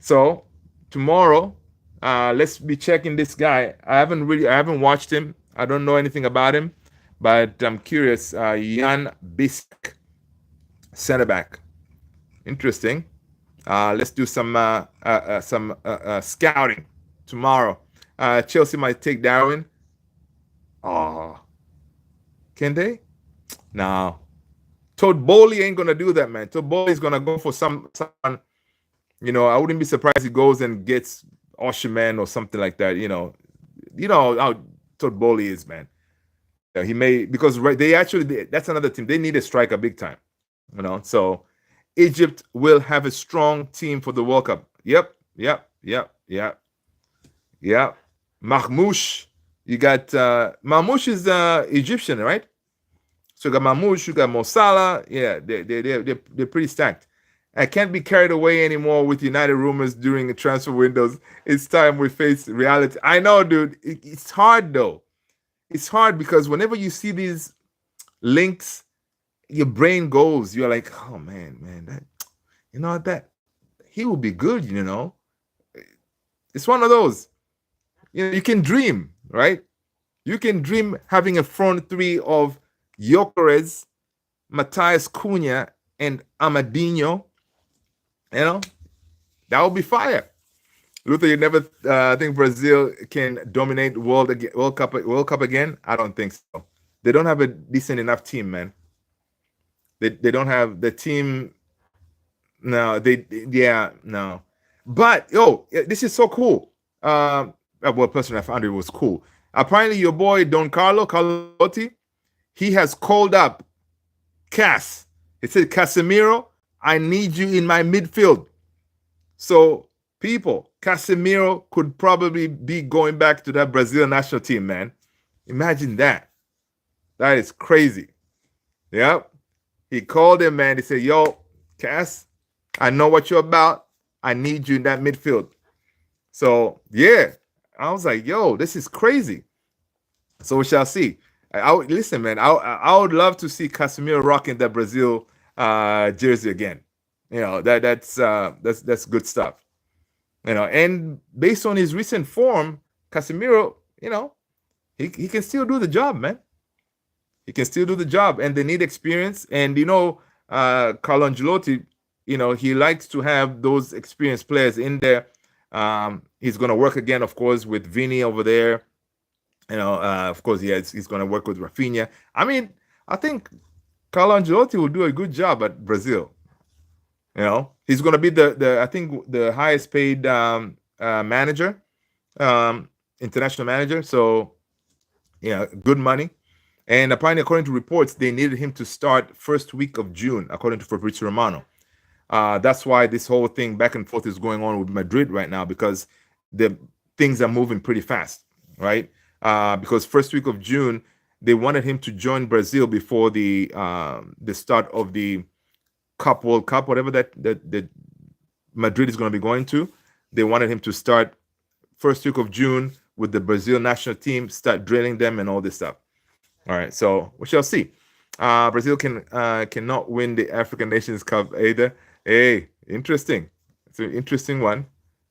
A: So tomorrow, let's be checking this guy. I haven't watched him. I don't know anything about him, but I'm curious. Jan Bisek, center back. Interesting. Let's do some scouting tomorrow. Chelsea might take Darwin. Oh, can they? No. Todd Bowley ain't gonna do that, man. Todd Bowley is gonna go for someone. I wouldn't be surprised he goes and gets Osherman or something like that. You know how Todd Bowley is, man. He may, because that's another team. They need a striker big time. So Egypt will have a strong team for the World Cup. Yep. Mahmouche. You got Mahmouche is Egyptian, right? So you got Mahmouche, you got Mo Salah. Yeah, they're pretty stacked. I can't be carried away anymore with United rumors during the transfer windows. It's time we face reality. I know, dude. It's hard though. It's hard because whenever you see these links, your brain goes. You're like, oh man, that he will be good. It's one of those. You can dream, right? You can dream having a front three of GYOKERES, Matheus Cunha, and Amadinho. That would be fire. Luther, you never think Brazil can dominate World Cup again? I don't think so. They don't have a decent enough team, man. They don't have the team. No, no. But this is so cool. Well, personally, I found it was cool. Apparently, your boy Don Carlotti, he has called up Cass. He said, Casemiro, I need you in my midfield. So, people, Casemiro could probably be going back to that Brazil national team, man. Imagine that. That is crazy. Yep. He called him, man. He said, yo, Cass, I know what you're about. I need you in that midfield. So, yeah. I was like, yo, this is crazy. So we shall see. Listen, man, I would love to see Casemiro rocking that Brazil jersey again. That's good stuff. And based on his recent form, Casemiro, he can still do the job, man. He can still do the job, and they need experience. And Carlo Ancelotti, he likes to have those experienced players in there. He's going to work again, of course, with Vini over there. Of course, he's going to work with Rafinha. I mean, I think Carlo Ancelotti will do a good job at Brazil. He's going to be the highest paid manager, international manager. So, good money. And apparently, according to reports, they needed him to start first week of June, according to Fabrizio Romano. That's why this whole thing back and forth is going on with Madrid right now, because the things are moving pretty fast, right? Because first week of June they wanted him to join Brazil before the start of the World Cup, whatever that Madrid is going to be going to. They wanted him to start first week of June with the Brazil national team, start drilling them and all this stuff. All right, so we shall see. Brazil cannot win the African Nations Cup either. Hey, interesting. It's an interesting one.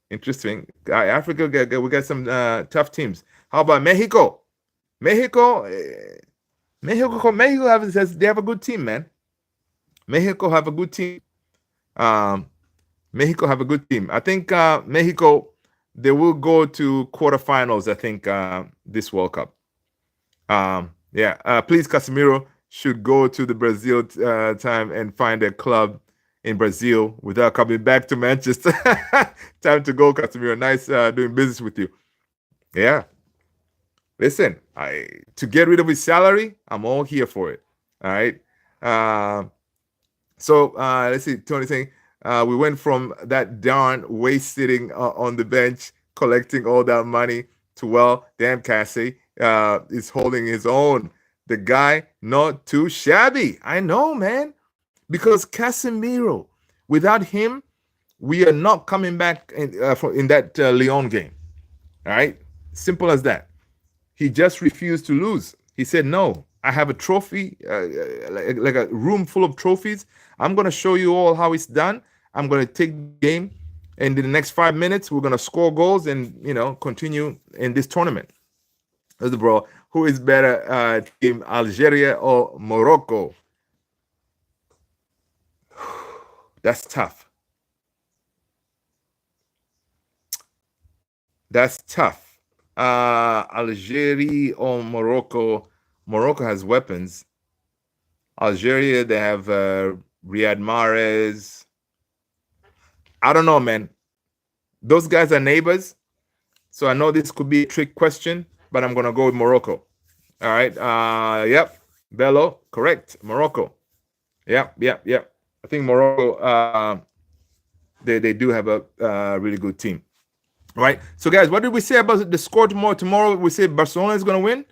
A: Interesting. Africa, we got some tough teams. How about Mexico? Mexico they have a good team, man. Mexico have a good team. Mexico have a good team. I think Mexico, they will go to quarterfinals, I think, this World Cup. Please, Casemiro should go to the Brazil time and find a club in Brazil without coming back to Manchester. Time to go, Casemiro. Nice doing business with you. Yeah. Listen, to get rid of his salary, I'm all here for it. All right. Let's see. Tony saying we went from that darn waste sitting on the bench collecting all that money to, well, damn, Cassie is holding his own. The guy not too shabby. I know, man. Because Casemiro, without him, we are not coming back in that Lyon game. All right? Simple as that. He just refused to lose. He said, no, I have a trophy, like a room full of trophies. I'm going to show you all how it's done. I'm going to take the game, and in the next 5 minutes, we're going to score goals and, continue in this tournament. Bro, who is better, team Algeria or Morocco? That's tough. That's tough. Algeria or Morocco? Morocco has weapons. Algeria, they have Riyad Mahrez. I don't know, man. Those guys are neighbors. So I know this could be a trick question, but I'm going to go with Morocco. All right. Yep. Bello, correct. Morocco. Yep. I think Morocco, they do have a really good team. All right. So, guys, what did we say about the score tomorrow? Tomorrow, we say Barcelona is going to win.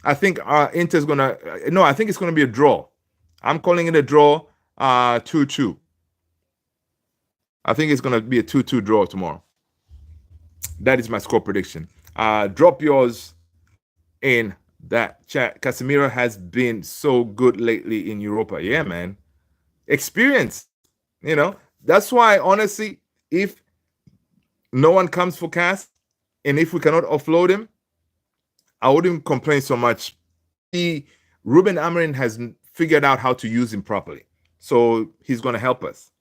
A: I think Inter's going to... No, I think it's going to be a draw. I'm calling it a draw, 2-2. I think it's going to be a 2-2 draw tomorrow. That is my score prediction. Drop yours in that chat. Casemiro has been so good lately in Europa. Yeah, man. Experience. That's why, honestly, if no one comes for Cas, and if we cannot offload him, I wouldn't complain so much. Ruben Amorim has figured out how to use him properly. So he's going to help us,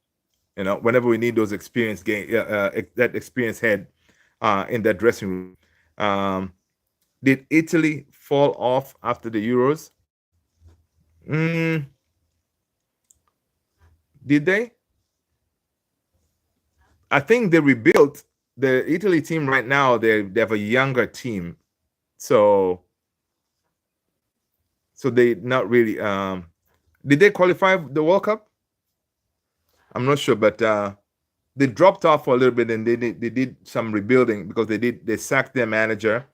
A: whenever we need those experienced that experienced head in that dressing room. Did Italy fall off after the Euros? Did they? I think they rebuilt. The Italy team right now, they have a younger team. So they not really... did they qualify the World Cup? I'm not sure, but they dropped off for a little bit, and they did some rebuilding because they sacked their manager,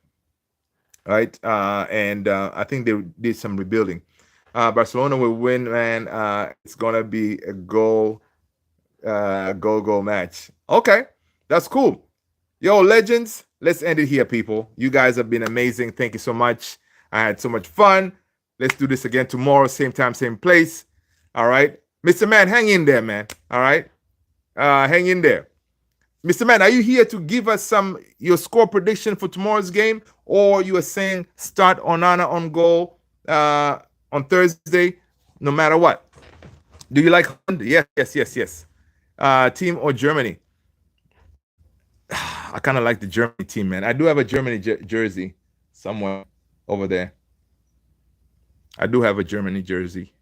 A: right? And I think they did some rebuilding. Barcelona will win, man. It's gonna be a goal match. Okay, that's cool. Yo, legends, let's end it here, people. You guys have been amazing. Thank you so much. I had so much fun. Let's do this again tomorrow, same time, same place. All right. Mr. Man, hang in there, man. All right. Hang in there. Mr. Man, are you here to give us your score prediction for tomorrow's game? Or you are saying start Onana on goal on Thursday, no matter what? Do you like Holland? Yes. Team or Germany? I kind of like the Germany team, man. I do have a Germany jersey somewhere over there. I do have a Germany jersey.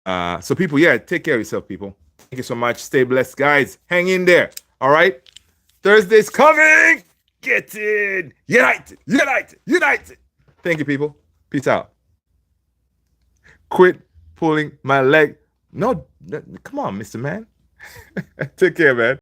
A: So people, take care of yourself, people. Thank you so much. Stay blessed, guys. Hang in there. All right. Thursday's coming. Get in. United. Thank you, people. Peace out. Quit pulling my leg. No, come on, Mr. Man. Take care, man.